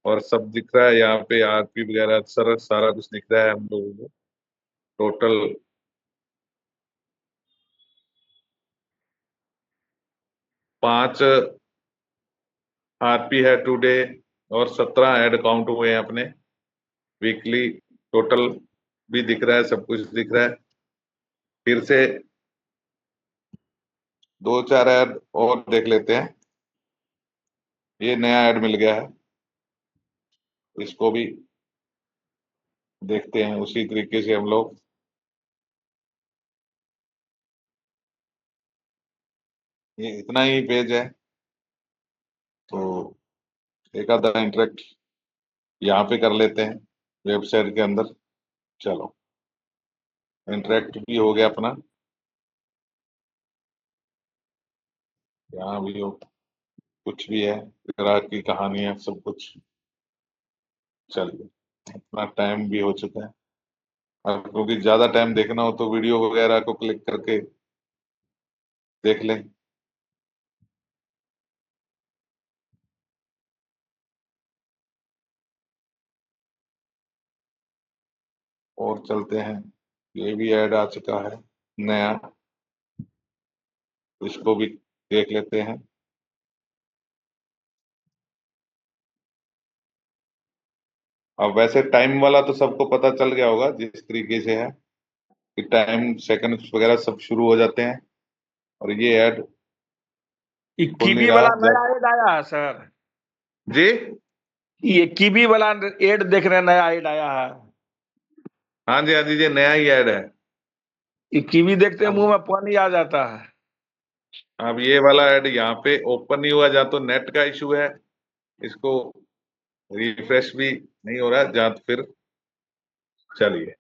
और सब दिख रहा है यहाँ पे, आरपी वगैरह सारा सारा कुछ दिख रहा है हम लोगों को। टोटल 5 आरपी है टुडे, और 17 ऐड काउंट हुए हैं अपने वीकली। टोटल भी दिख रहा है, सब कुछ दिख रहा है। फिर से 2-4 ऐड और देख लेते हैं। ये नया ऐड मिल गया है, इसको भी देखते हैं उसी तरीके से हम लोग। ये इतना ही पेज है, तो एक आधा इंटरेक्ट यहाँ पे कर लेते हैं वेबसाइट के अंदर। चलो, इंटरेक्ट भी हो गया अपना, यहाँ भी हो, कुछ भी है, ग्राहक की कहानी है, सब कुछ। चलिए, अपना टाइम भी हो चुका है। अब क्योंकि ज्यादा टाइम देखना हो तो वीडियो वगैरह को क्लिक करके देख लें। और चलते हैं, ये भी ऐड आ चुका है नया, इसको भी देख लेते हैं। अब वैसे टाइम वाला तो सबको पता चल गया होगा जिस तरीके से है कि टाइम सेकंड्स वगैरह सब शुरू हो जाते हैं, और ये ऐड ये खुल नहीं कीवी रहा वाला नया जब। ऐड आया है सर? जी, ये कीवी वाला ऐड देख रहे हैं, नया ऐड आया है। हाँ जी, हाँ जी, ये नया ही ऐड है। ये कीवी देखते हैं अब मुंह में पानी आ जाता है। अब ये वाला ऐड यहाँ पे ओपन नहीं हुआ, या तो नेट का इशू है, इसको रिफ्रेश भी नहीं हो रहा, या तो फिर चलिए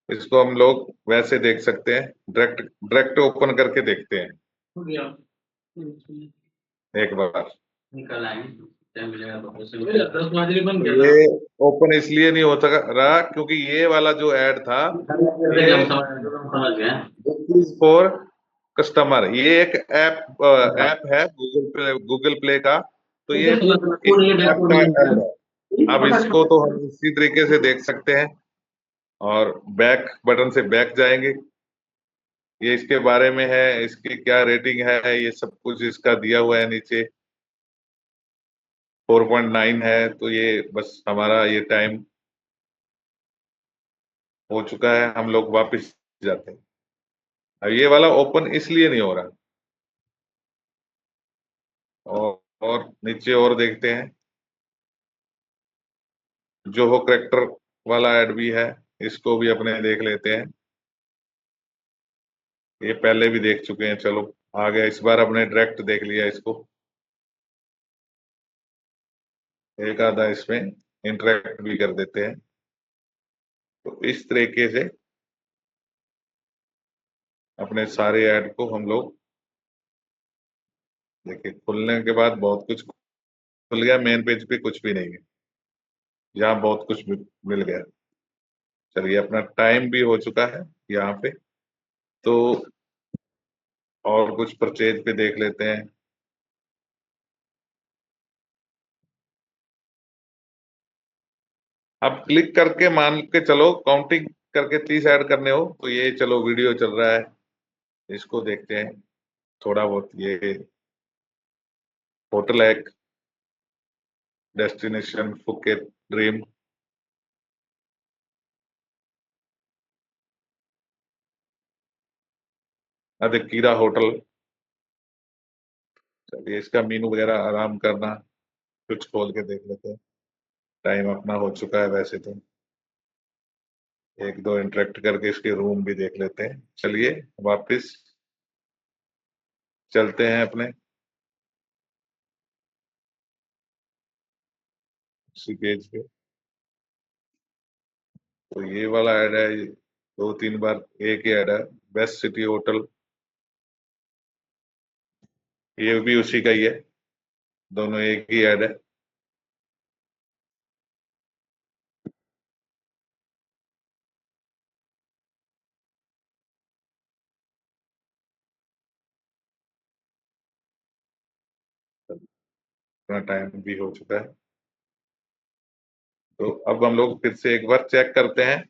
इसको हम लोग वैसे देख सकते हैं, डायरेक्ट डायरेक्ट ओपन करके देखते हैं एक बार। ये ओपन इसलिए नहीं होता रहा क्योंकि ये वाला जो ऐड था, ये फॉर कस्टमर, ये एक ऐप है गूगल प्ले का, तो ये इस ऐप का ऐड है। अब इसको तो हम इसी तरीके से देख सकते हैं, और बैक बटन से बैक जाएंगे, ये इसके बारे में है, इसकी क्या रेटिंग है, ये सब कुछ इसका दिया हुआ है नीचे। 4.9 है, तो ये बस हमारा ये टाइम हो चुका है, हम लोग वापस जाते हैं। अब ये वाला ओपन इसलिए नहीं हो रहा, और नीचे और देखते हैं, जो हो करेक्टर वाला ऐड भी है, इसको भी अपने देख लेते हैं। ये पहले भी देख चुके हैं, चलो आ गया, इस बार अपने डायरेक्ट देख लिया इसको। एक आधा इसमें इंटरेक्ट भी कर देते हैं, तो इस तरीके से अपने सारे ऐड को हम लोग देखिए। खुलने के बाद बहुत कुछ खुल गया, मेन पेज पे कुछ भी नहीं है, यहाँ बहुत कुछ मिल गया। चलिए, अपना टाइम भी हो चुका है यहाँ पे, तो और कुछ परचेज पे देख लेते हैं। अब क्लिक करके मान के चलो काउंटिंग करके 30 ऐड करने हो, तो ये चलो वीडियो चल रहा है, इसको देखते हैं थोड़ा बहुत। ये होटल है, डेस्टिनेशन फुकेट ड्रीम, कीरा होटल। चलिए, इसका मीनू वगैरह आराम करना, कुछ खोल के देख लेते हैं। टाइम अपना हो चुका है वैसे तो, एक दो इंटरेक्ट करके इसके रूम भी देख लेते हैं। चलिए वापस चलते हैं अपने उसी पेज पे। तो ये वाला ऐड है, ये 2-3 बार एक ही ऐड है, बेस्ट सिटी होटल, ये भी उसी का ही है, दोनों एक ही ऐड है। अपना टाइम भी हो चुका है, तो अब हम लोग फिर से एक बार चेक करते हैं।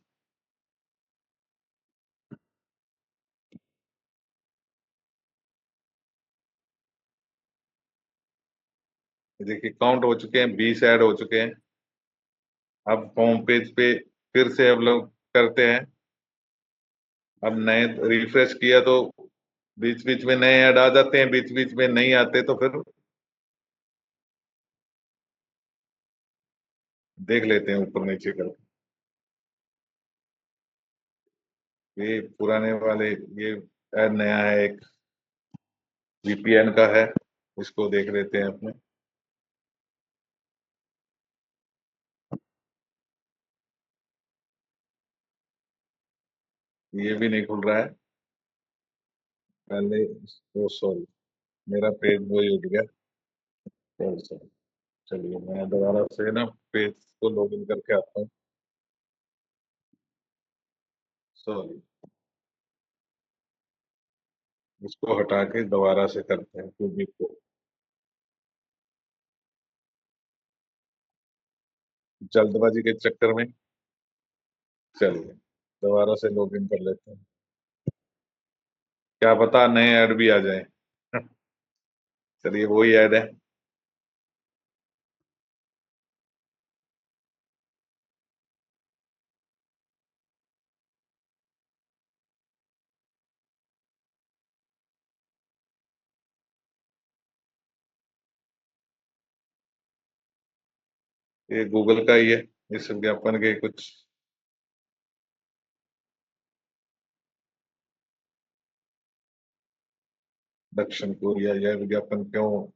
देखिए, काउंट हो चुके हैं, 20 ऐड हो चुके हैं। अब होम पेज पे फिर से हम लोग करते हैं। अब नए रिफ्रेश किया तो बीच बीच में नए ऐड आ जाते हैं, बीच बीच में नहीं आते, तो फिर देख लेते हैं ऊपर नीचे करके। ये पुराने वाले, ये ऐड नया है एक, VPN का है, इसको देख लेते हैं अपने। ये भी नहीं खुल रहा है पहले। सॉरी, मेरा पेज वही उठ गया। सॉरी, चलिए मैं दोबारा से ना पेज को लॉगिन करके आता हूँ। सॉरी, इसको हटा के दोबारा से करते हैं क्यूबिक को। जल्दबाजी के चक्कर में चलिए दोबारा से लॉगिन कर लेते हैं, क्या पता नए ऐड भी आ जाए। चलिए वही ऐड है। ये गूगल का ही है, इस विज्ञापन के कुछ दक्षिण कोरिया, यह विज्ञापन क्यों?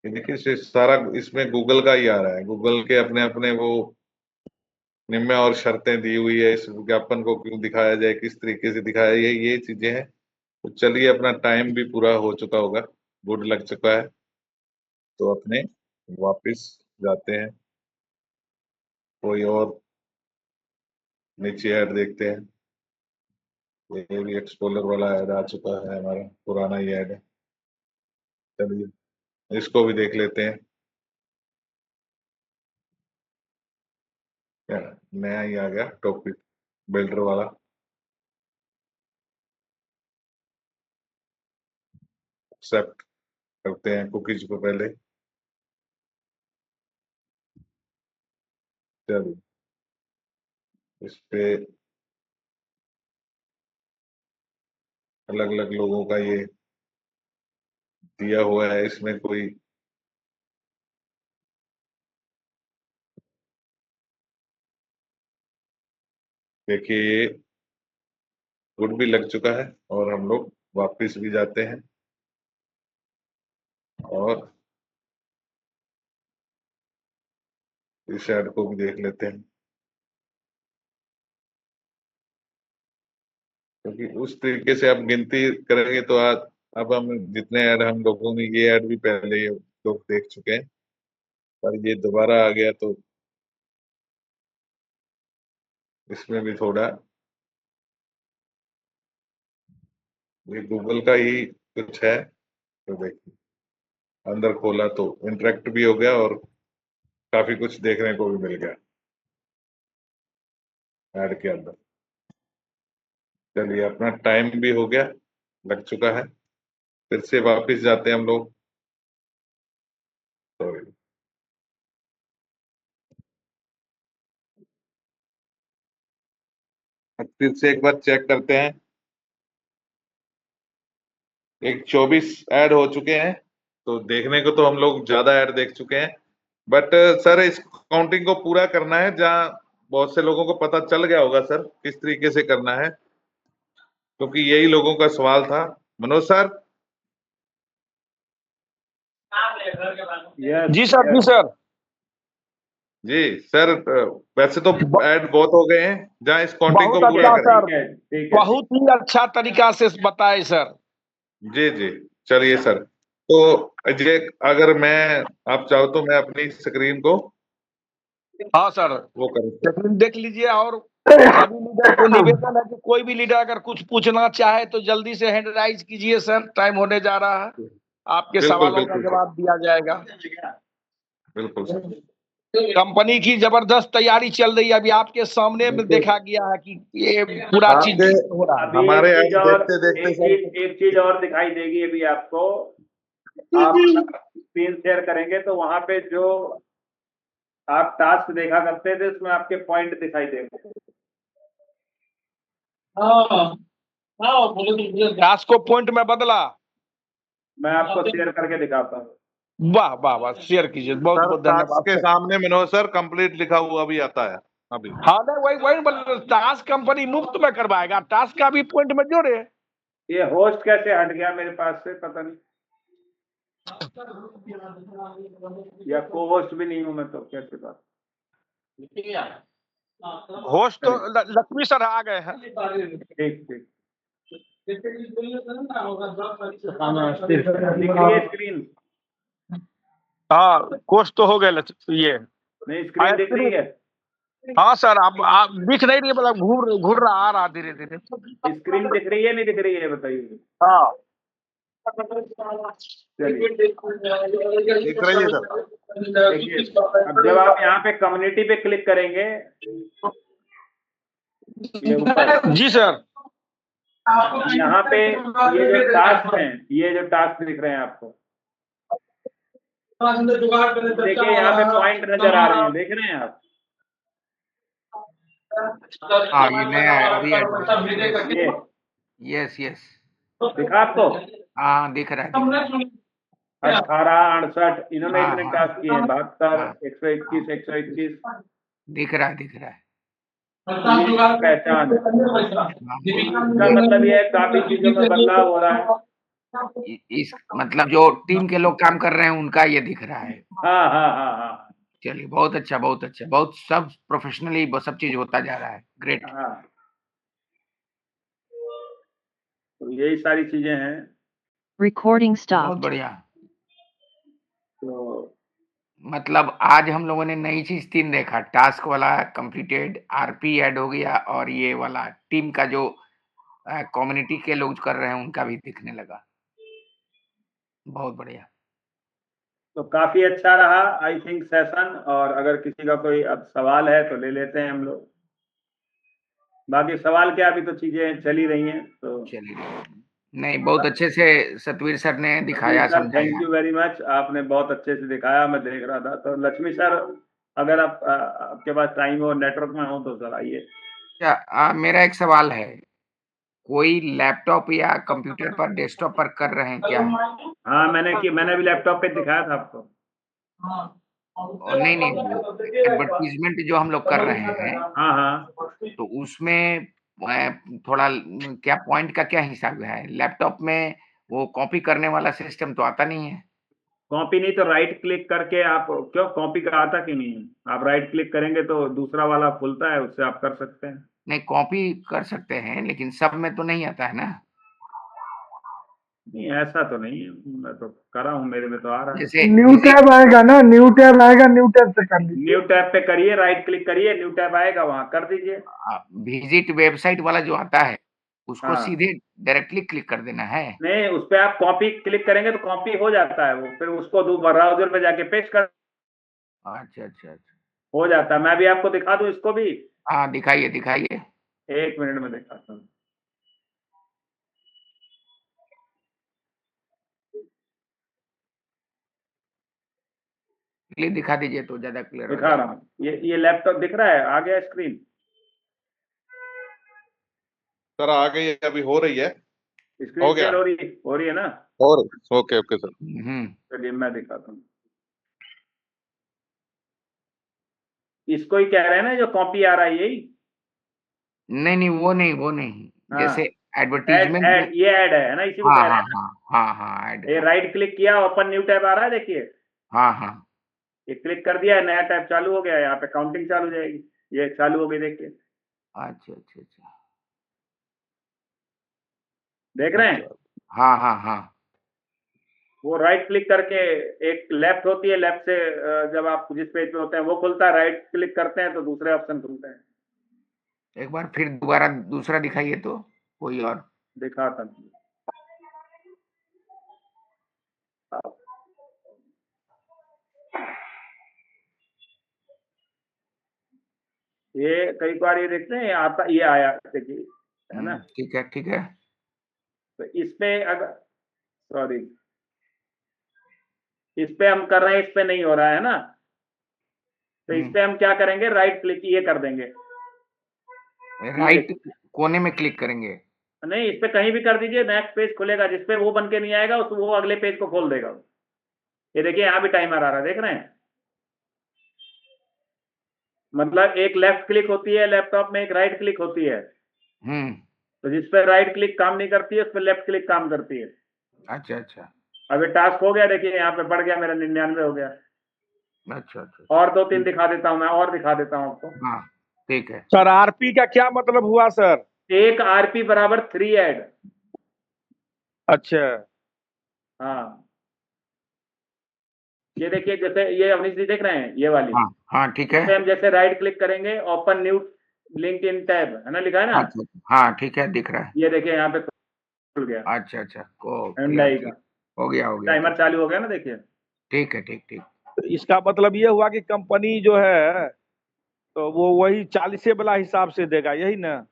ये देखिए सारा इसमें गूगल का ही आ रहा है, गूगल के अपने अपने वो नियम और शर्तें दी हुई है, इस विज्ञापन को क्यों दिखाया जाए, किस तरीके से दिखाया जाए, ये चीजें हैं। तो चलिए अपना टाइम भी पूरा हो चुका होगा, गुड लग चुका है, तो अपने वापस जाते हैं, कोई और नीचे ऐड देखते हैं। ये भी एक्सप्लोरर वाला ऐड आ चुका है, हमारा पुराना ही ऐड है। चलिए इसको भी देख लेते हैं, क्या नया ही आ गया टॉपिक बिल्डर वाला। एक्सेप्ट करते हैं कुकीज को पहले। चलिए इस पे अलग अलग लोगों का ये दिया हुआ है, इसमें कोई देखिए ये गुड भी लग चुका है, और हम लोग वापस भी जाते हैं और इस ऐड को भी देख लेते हैं, क्योंकि उस तरीके से आप गिनती करेंगे तो आज अब हम जितने ऐड हम लोगों ने, ये ऐड भी पहले ये लोग देख चुके हैं, पर ये दोबारा आ गया तो इसमें भी थोड़ा ये गूगल का ही कुछ है। तो देखिए अंदर खोला तो इंटरेक्ट भी हो गया और काफी कुछ देखने को भी मिल गया ऐड के अंदर। चलिए अपना टाइम भी हो गया, लग चुका है, फिर से वापस जाते हैं हम लोग। सॉरी, फिर से एक बार चेक करते हैं। एक 24 ऐड हो चुके हैं, तो देखने को तो हम लोग ज्यादा ऐड देख चुके हैं, बट सर इस काउंटिंग को पूरा करना है, जहाँ बहुत से लोगों को पता चल गया होगा सर किस तरीके से करना है, क्योंकि यही लोगों का सवाल था। मनोज सर। जी सर, जी सर। जी सर, वैसे तो ऐड बहुत हो गए हैं, जहाँ इस काउंटिंग को बहुत पूरा अच्छा करें। सर, बहुत ही अच्छा तरीका से बताए सर। जी जी, चलिए सर, तो ये अगर मैं आप चाहो तो मैं अपनी स्क्रीन को हाँ सर, वो करूँ। स्क्रीन देख लीजिए, और सभी लीडर को निवेदन है कि कोई भी लीडर अगर कुछ पूछना चाहे तो जल्दी से हैंड राइज कीजिए सर, टाइम होने जा रहा है, आपके बिल्कुल सवालों का बिल्कुल जवाब दिया जाएगा। बिल्कुल सर। कंपनी की जबरदस्त तैयारी चल रही है, अभी आपके सामने में देखा गया है कि ये पूरा चीज आपके हो रहा है। अभी हमारे एक चीज ऐड और, देखते देखते एक चीज और दिखाई देगी अभी आपको। आप स्क्रीन शेयर करेंगे तो वहां पे जो आप टास्क देखा करते थे उसमें आपके पॉइंट दिखाई देंगे। टास्क को पॉइंट में बदला। मैं आपको शेयर करके दिखाता हूँ। वाह वाह वाह, शेयर कीजिए, बहुत सर बहुत टास्क धन्यवाद के सर। सामने मनोज सर कंप्लीट लिखा हुआ भी आता है। अभी। हाँ नहीं वही वही टास्क कंपनी मुफ्त में करवाएगा, टास्क का भी पॉइंट में जोड़े। ये होस्ट कैसे हट गया मेरे पास से, पता नहीं, या को होस्ट भी नहीं हूं मैं, तो कैसे बात। होस्ट तो लक्ष्मी सर आ गए हैं। ठीक ठीक, दिख रही है स्क्रीन? हाँ कोर्स तो हो गए ये। नहीं, स्क्रीन दिख रही है? हाँ सर आप दिख नहीं रही है, मतलब घूर रहा आ रहा धीरे धीरे। स्क्रीन दिख रही है नहीं दिख रही है बताइए। हाँ चलिए दिख रही है सर। देखिए, अब जब आप यहाँ पे कम्युनिटी पे क्लिक करेंगे, ये ऊपर जी सर। यहाँ पे ये जो टास्क हैं, ये जो टास्क दिख रहे हैं आपको, देखिए यहाँ पे पॉइंट नजर आ रहे हैं, देख रहे हैं आप? हाँ ये नया है अभी। ये यस यस, दिखा आपको? हाँ दिख रहा है। 18, 68 इन्होंने हाँ, इतने हाँ। टास्क किए हैं, 72, हाँ। 121, 121 दिख रहा है दिख रहा है। पहचान। इसका मतलब ये है काफी चीजों में बदलाव हो रहा है। इस मतलब जो टीम के लोग काम कर रहे हैं उनका ये दिख रहा है। हाँ हाँ हाँ हाँ चलिए बहुत अच्छा बहुत अच्छा, बहुत सब प्रोफेशनली सब चीज होता जा रहा है। ग्रेट। हाँ, तो यही सारी चीजें हैं। Recording बहुत stopped. बढ़िया। तो मतलब आज हम लोगों ने नई चीज 3 देखा, टास्क वाला कंप्लीटेड, आरपी ऐड हो गया, और ये वाला टीम का जो कम्युनिटी के लोग कर रहे हैं उनका भी दिखने लगा। बहुत बढ़िया। तो काफी अच्छा रहा आई थिंक सेशन, और अगर किसी का कोई अब सवाल है तो ले लेते हैं हम लोग। बाकी सवाल क्या, अभी तो चीजें चली रही हैं। तो चलिए नहीं, बहुत अच्छे से सतवीर सर ने दिखाया सर, समझाया। थैंक यू वेरी मच, आपने बहुत अच्छे से दिखाया, मैं देख रहा था। तो लक्ष्मी सर, अगर आप आपके पास टाइम हो, नेटवर्क में हो, तो सर आइए। अच्छा, मेरा एक सवाल है, कोई लैपटॉप या कंप्यूटर पर डेस्कटॉप पर कर रहे हैं क्या? हाँ मैंने भी लैपटॉप पे दिखाया था आपको। और नहीं नहीं, वो एडवर्टीजमेंट जो हम लोग कर रहे हैं हाँ हाँ, तो उसमें थोड़ा क्या पॉइंट का क्या हिसाब है? लैपटॉप में वो कॉपी करने वाला सिस्टम तो आता नहीं है। कॉपी नहीं तो राइट क्लिक करके आप, क्यों कॉपी का आता कि नहीं है? आप राइट क्लिक करेंगे तो दूसरा वाला खुलता है, उससे आप कर सकते हैं। नहीं कॉपी कर सकते हैं लेकिन सब में तो नहीं आता है ना। नहीं ऐसा तो नहीं है, मैं तो करा हूँ, मेरे में तो आ रहा है। जैसे न्यू टैब आएगा ना, न्यू टैब आएगा, न्यू टैब से कर लीजिए। न्यू टैब पे करिए, राइट क्लिक करिए, न्यू टैब आएगा, वहां कर दीजिए। विजिट वेबसाइट वाला जो आता है उसको हाँ। सीधे डायरेक्टली क्लिक कर देना है। नहीं, उस पे आप कॉपी क्लिक करेंगे तो कॉपी हो जाता है वो, फिर उसको ब्राउजर पे जाके पेस्ट कर अच्छा अच्छा अच्छा, हो जाता है। मैं भी आपको दिखा दूं इसको भी, हाँ दिखाइए दिखाइए। 1 मिनट में दिखाता हूँ। प्लीज दिखा दीजिए तो ज्यादा क्लियर हो दिखा जाए। रहा हूँ, ये लैपटॉप दिख रहा है, आ गया स्क्रीन? सर आ गई, अभी हो रही है। स्क्रीन हो गया। शेयर हो रही है ना? और ओके ओके सर। चलिए मैं दिखाता हूँ। इसको ही कह रहे हैं ना, जो कॉपी आ रहा है यही? नहीं नहीं वो नहीं वो नहीं, हाँ। जैसे ऐड एडवर्टीजमेंट। ऐड ये ऐड है ना, इसी को हाँ कह रहे हाँ हैं ना? हाँ हाँ हाँ ऐड ये का। राइट क्लिक किया, ओपन न्यू टैब आ रहा है, देखिए हाँ हाँ ये क्लिक कर दिया, नया टैब चालू हो गया, यहाँ पे काउंटिंग चालू हो जाएगी, ये चालू हो गई, देखिए अच्छा अच्छा अच्छा देख रहे हैं? हाँ हाँ हाँ वो राइट क्लिक करके, एक लेफ्ट होती है, लेफ्ट से जब आप जिस पेज पे होते हैं वो खुलता है, राइट क्लिक करते हैं तो दूसरे ऑप्शन खुलते हैं। एक बार फिर दोबारा दूसरा दिखाइए तो कोई और। दिखाता हूँ। ये कई बार ये देखते हैं, आता ये आया, देखिए है ना? ठीक है ठीक है। तो इस पे अगर, सॉरी, इस पे हम कर रहे हैं, इस पे नहीं हो रहा है ना, तो इस पे हम क्या करेंगे, राइट क्लिक ये कर देंगे। राइट कोने में क्लिक करेंगे? नहीं, इस पे कहीं भी कर दीजिए, नेक्स्ट पेज खुलेगा, जिस पे वो बन के नहीं आएगा उस वो अगले पेज को खोल देगा। ये देखिए यहाँ भी टाइमर आ रहा है, देख रहे हैं? मतलब एक लेफ्ट क्लिक होती है लैपटॉप में, एक राइट क्लिक होती है। हम्म। तो जिस पे राइट क्लिक काम नहीं करती है उस पर लेफ्ट क्लिक काम करती है। अच्छा अच्छा अब ये टास्क हो गया, देखिए यहाँ पे बढ़ गया, मेरा 99 हो गया। अच्छा अच्छा। और 2-3 दिखा देता हूँ मैं, और दिखा देता हूँ आपको। हाँ ठीक है। सर आरपी का क्या मतलब हुआ सर? एक आरपी बराबर 3 ऐड। अच्छा हाँ, ये देखिए, जैसे ये अवनीश जी देख रहे हैं, ये वाली, हाँ हाँ ठीक इस पे है। हम जैसे राइट क्लिक करेंगे, open new link in tab, है ना, लिखा है ना, अच्छा हाँ ठीक है, दिख रहा है। ये देखिए यहाँ पे खुल गया अच्छा अच्छा ओके Hyundai ओके। का। हो गया टाइमर ठीक है। चालू हो गया ना, देखिए। ठीक है ठीक ठीक। तो इसका मतलब ये हुआ कि कंपनी जो है तो वो वही 40 वाला हिसाब से देगा, यही ना?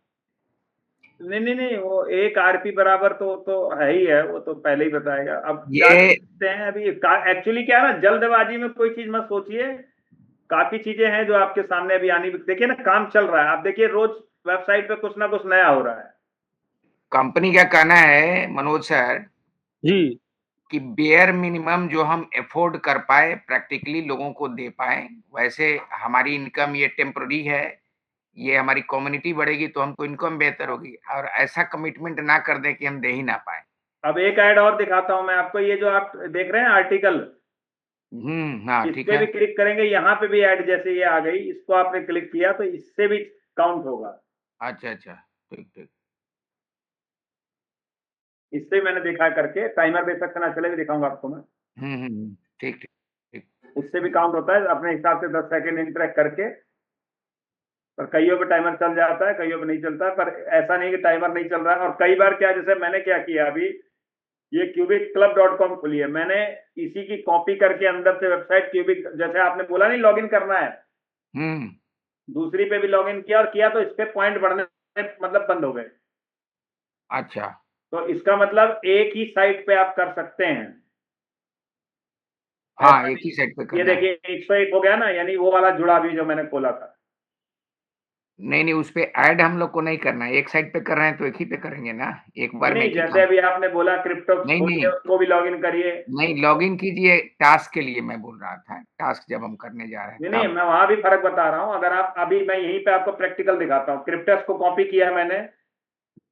नहीं नहीं नहीं, वो एक आरपी बराबर तो है ही है, वो तो पहले ही बताएगा। अब क्या ये करते हैं अभी, एक्चुअली क्या है ना, जल्दबाजी में कोई चीज मत सोचिए। काफी चीजें हैं जो आपके सामने अभी आनी, देखिए ना, काम चल रहा है। आप देखिए रोज वेबसाइट पे कुछ ना कुछ नया हो रहा है। कंपनी का कहना है मनोज सर जी कि बेयर मिनिमम जो हम अफोर्ड कर पाए प्रैक्टिकली लोगों को दे पाए, वैसे हमारी इनकम ये टेम्पररी है, ये हमारी कम्युनिटी बढ़ेगी तो हमको इनकम बेहतर होगी, और ऐसा कमिटमेंट ना कर दें कि हम दे ही ना पाए। अब एक ऐड और दिखाता हूं मैं आपको, ये जो आप देख रहे हैं आर्टिकल, हाँ इस ठीक पे है। भी क्लिक करेंगे, यहाँ पे भी ऐड जैसे ये आ गई, इसको आपने क्लिक किया तो इससे भी काउंट होगा। अच्छा अच्छा ठीक ठीक। इससे मैंने देखा करके, टाइमर बेशक से ना चले भी दिखाऊंगा आपको मैं, ठीक ठीक ठीक। उससे भी काउंट होता है अपने हिसाब से 10 सेकंड इंटरेक्ट करके। पर कईयों पे टाइमर चल जाता है, कईयों पे नहीं चलता है, पर ऐसा नहीं कि टाइमर नहीं चल रहा है। और कई बार क्या, जैसे मैंने क्या किया अभी, ये cubicclub.com खुली है, मैंने इसी की कॉपी करके अंदर से वेबसाइट क्यूबिक, जैसे आपने बोला नहीं लॉगिन करना है, हम्म। दूसरी पे भी लॉगिन किया, और किया तो इस पे पॉइंट बढ़ने मतलब बंद हो गए। अच्छा तो इसका मतलब एक ही साइट पे आप कर सकते हैं, हाँ, ऐसा एक ही नहीं। साइड पे ये करना है। देखिए 101 हो गया ना, यानी वो वाला जुड़ा भी जो मैंने खोला था। नहीं नहीं, उस पे ऐड हम लोग को नहीं करना है, एक साइड पे कर रहे हैं तो एक ही पे करेंगे ना, एक बार में नहीं, एक ही जैसे काम। अभी आपने बोला क्रिप्टो नहीं खोलिए, नहीं उसको भी लॉगिन करिए। नहीं, लॉगिन कीजिए टास्क के लिए मैं बोल रहा था, टास्क जब हम करने जा रहे हैं नहीं नहीं, तब। मैं वहां भी फर्क बता रहा हूँ। अगर आप अभी, मैं यहीं पे आपको प्रैक्टिकल दिखाता हूँ, क्रिप्टस को कॉपी किया है मैंने,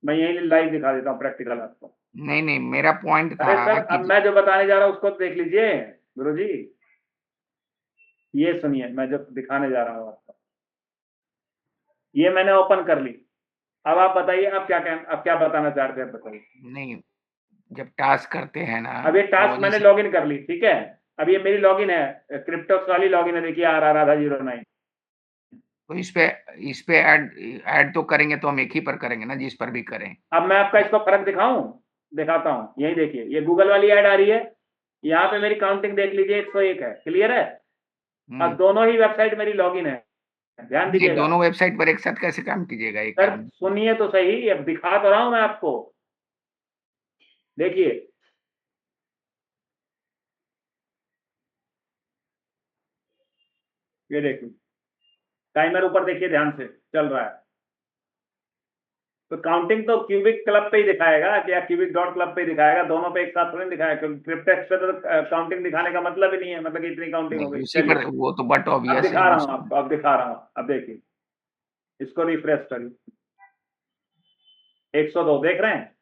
मैं यहीं लाइव दिखा देता हूँ प्रैक्टिकल आपको। नहीं नहीं, मेरा पॉइंट अरे था सर, कि अब मैं जो बताने जा रहा हूँ उसको देख लीजिए गुरु जी, ये सुनिए मैं जो दिखाने जा रहा हूँ आपको। ये मैंने ओपन कर ली। अब आप बताइए, अब क्या बताना चाहते हैं, बताइए। नहीं, जब टास्क करते हैं ना अब ये तो टास्क मैंने जैसे लॉगिन कर ली, ठीक है। अब ये मेरी लॉगिन है, क्रिप्टोक्स वाली लॉगिन है, देखिए RR09। तो इस पे ऐड तो करेंगे तो हम एक ही पर करेंगे ना, जिस पर भी करें। अब मैं आपका इसको फर्क दिखाऊं, दिखाता हूं। यही देखिए, ये गूगल वाली ऐड आ रही है, यहाँ पे मेरी काउंटिंग देख लीजिए, 101 है, क्लियर है। अब दोनों ही वेबसाइट मेरी लॉगिन है, ध्यान नहीं, दीजिएगा। दोनों वेबसाइट पर एक साथ कैसे काम कीजिएगा, एक सर आदमी? सुनिए तो सही, अब दिखा तो रहा हूं मैं आपको, देखिए। ये देखिए, टाइमर ऊपर देखिए ध्यान से चल रहा है। तो काउंटिंग तो क्यूबिक क्लब पे ही दिखाएगा, या क्यूबिक डॉट क्लब पे ही दिखाएगा, दोनों पे एक साथ थोड़ी दिखाएगा, क्योंकि क्रिप्टेक्स पे तो काउंटिंग दिखाने का मतलब ही नहीं है, मतलब कि इतनी काउंटिंग हो नहीं, गई। उसी चलिए, पर वो तो बट अब ऑब्वियस है दिखा रहा हूँ उसी। आपको, अब दिखा रहा हूँ, अब देखिए, इसको रिफ्रेश करिए, 102 देख रहे हैं।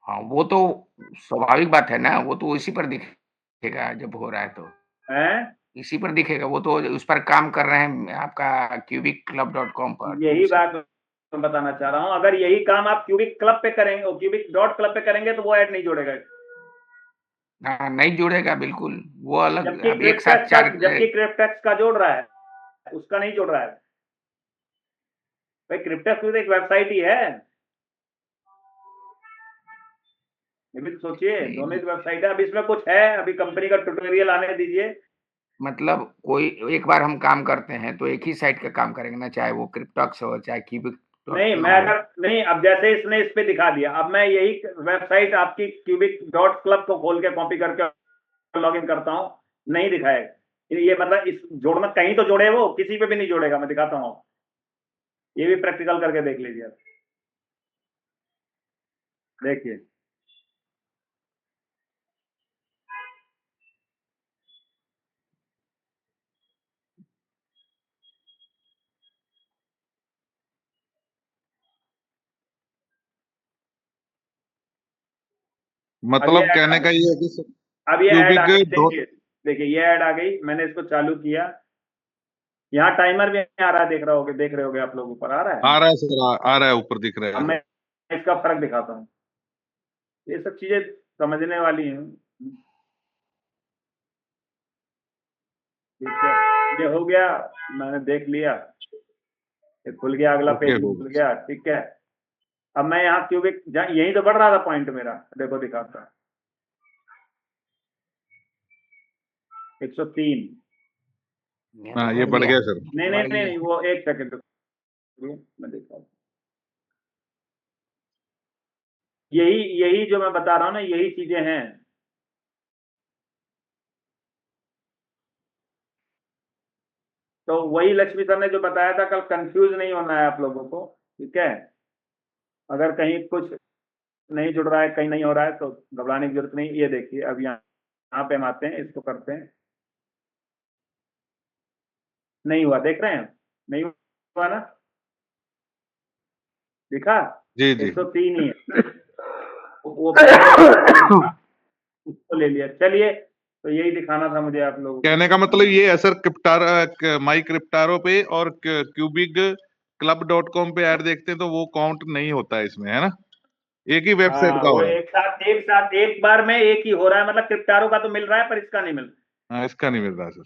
हाँ, वो तो स्वाभाविक बात है ना, वो तो इसी पर दिखेगा जब हो रहा है तो। हैं, इसी पर दिखेगा, वो तो उस पर काम कर रहे हैं आपका cubicclub.com पर, तो यही उसी। बात मैं बताना चाह रहा हूँ। अगर यही काम आप क्यूबिक क्लब पे करेंगे, क्यूबिक डॉट क्लब पे करेंगे, तो वो ऐड नहीं जोड़ेगा। हाँ, नहीं जुड़ेगा बिल्कुल, वो अलग, जबकि अब एक साथ चार। क्रिप्टेक्स का जोड़ रहा है, उसका नहीं जोड़ रहा है। भाई क्रिप्टेक्स तो एक वेबसाइट ही है, ये भी तो सोचिए, दोनों ही वेबसाइट है। अब इसमें कुछ है, अभी कंपनी का ट्यूटोरियल आने दीजिए। मतलब कोई एक बार हम काम करते हैं तो एक ही साइट का काम करेंगे ना, चाहे वो क्रिप्टॉक्स हो चाहे नहीं, मैं cubic.club हो। अगर नहीं, अब जैसे इसने इस पे दिखा दिया, अब मैं यही वेबसाइट आपकी क्यूबिक डॉट क्लब को खोल के कॉपी करके लॉगिन करता हूँ, नहीं दिखाएगा। ये मतलब इस जोड़ना, कहीं तो जोड़े, वो किसी पे भी नहीं जोड़ेगा, मैं दिखाता हूँ। ये भी प्रैक्टिकल करके देख लीजिए, देखिए। मतलब कहने का ये है कि अब ये ऐड आ गई, क्यूबिक डॉट देखिए देखिए ये ऐड आ गई, मैंने इसको चालू किया, यहाँ टाइमर भी आ रहा है, देख रहे होगे आप लोग, ऊपर आ रहा है। आ रहा है सर, आ रहा है, ऊपर दिख रहा अब है मैं इसका फर्क दिखाता हूँ, ये सब चीजें समझने वाली हैं। ठीक है, ये हो गया, मैंने देख लिया, ये खुल गया, अगला ओके पेज हो खुल गया। ठीक है, अब मैं यहाँ क्यूबिक, यही तो बढ़ रहा था पॉइंट मेरा, देखो दिखाता है 103। हाँ, ये बढ़ गया सर। नहीं नहीं नहीं, वो एक सेकंड मैं देखता हूँ, यही यही जो मैं बता रहा हूँ ना, यही चीजें हैं। तो वही लक्ष्मी सर ने जो बताया था कल, कंफ्यूज नहीं होना है आप लोगों को। ठीक है, अगर कहीं कुछ नहीं जुड़ रहा है, कहीं नहीं हो रहा है, तो घबराने की जरूरत नहीं। ये देखिए, अब यहाँ पे हम आते हैं, इसको करते हैं, नहीं हुआ, देख रहे हैं, नहीं हुआ ना, दिखा जी जी 103 ही है, वो पहले उसको ले लिया। चलिए, तो यही दिखाना था मुझे आप लोगों को। कहने का मतलब ये है सर, माई क्रिप्टारो पे और क्यूबिक club.com पे ऐड देखते हैं तो वो काउंट नहीं होता है इसमें, है ना? एक ही वेबसाइट हाँ, का हो वो रहा है। एक बार में एक ही हो रहा है, मतलब क्रिप्टारो का तो मिल रहा है, पर इसका नहीं मिल रहा। हाँ, इसका नहीं मिल रहा सर।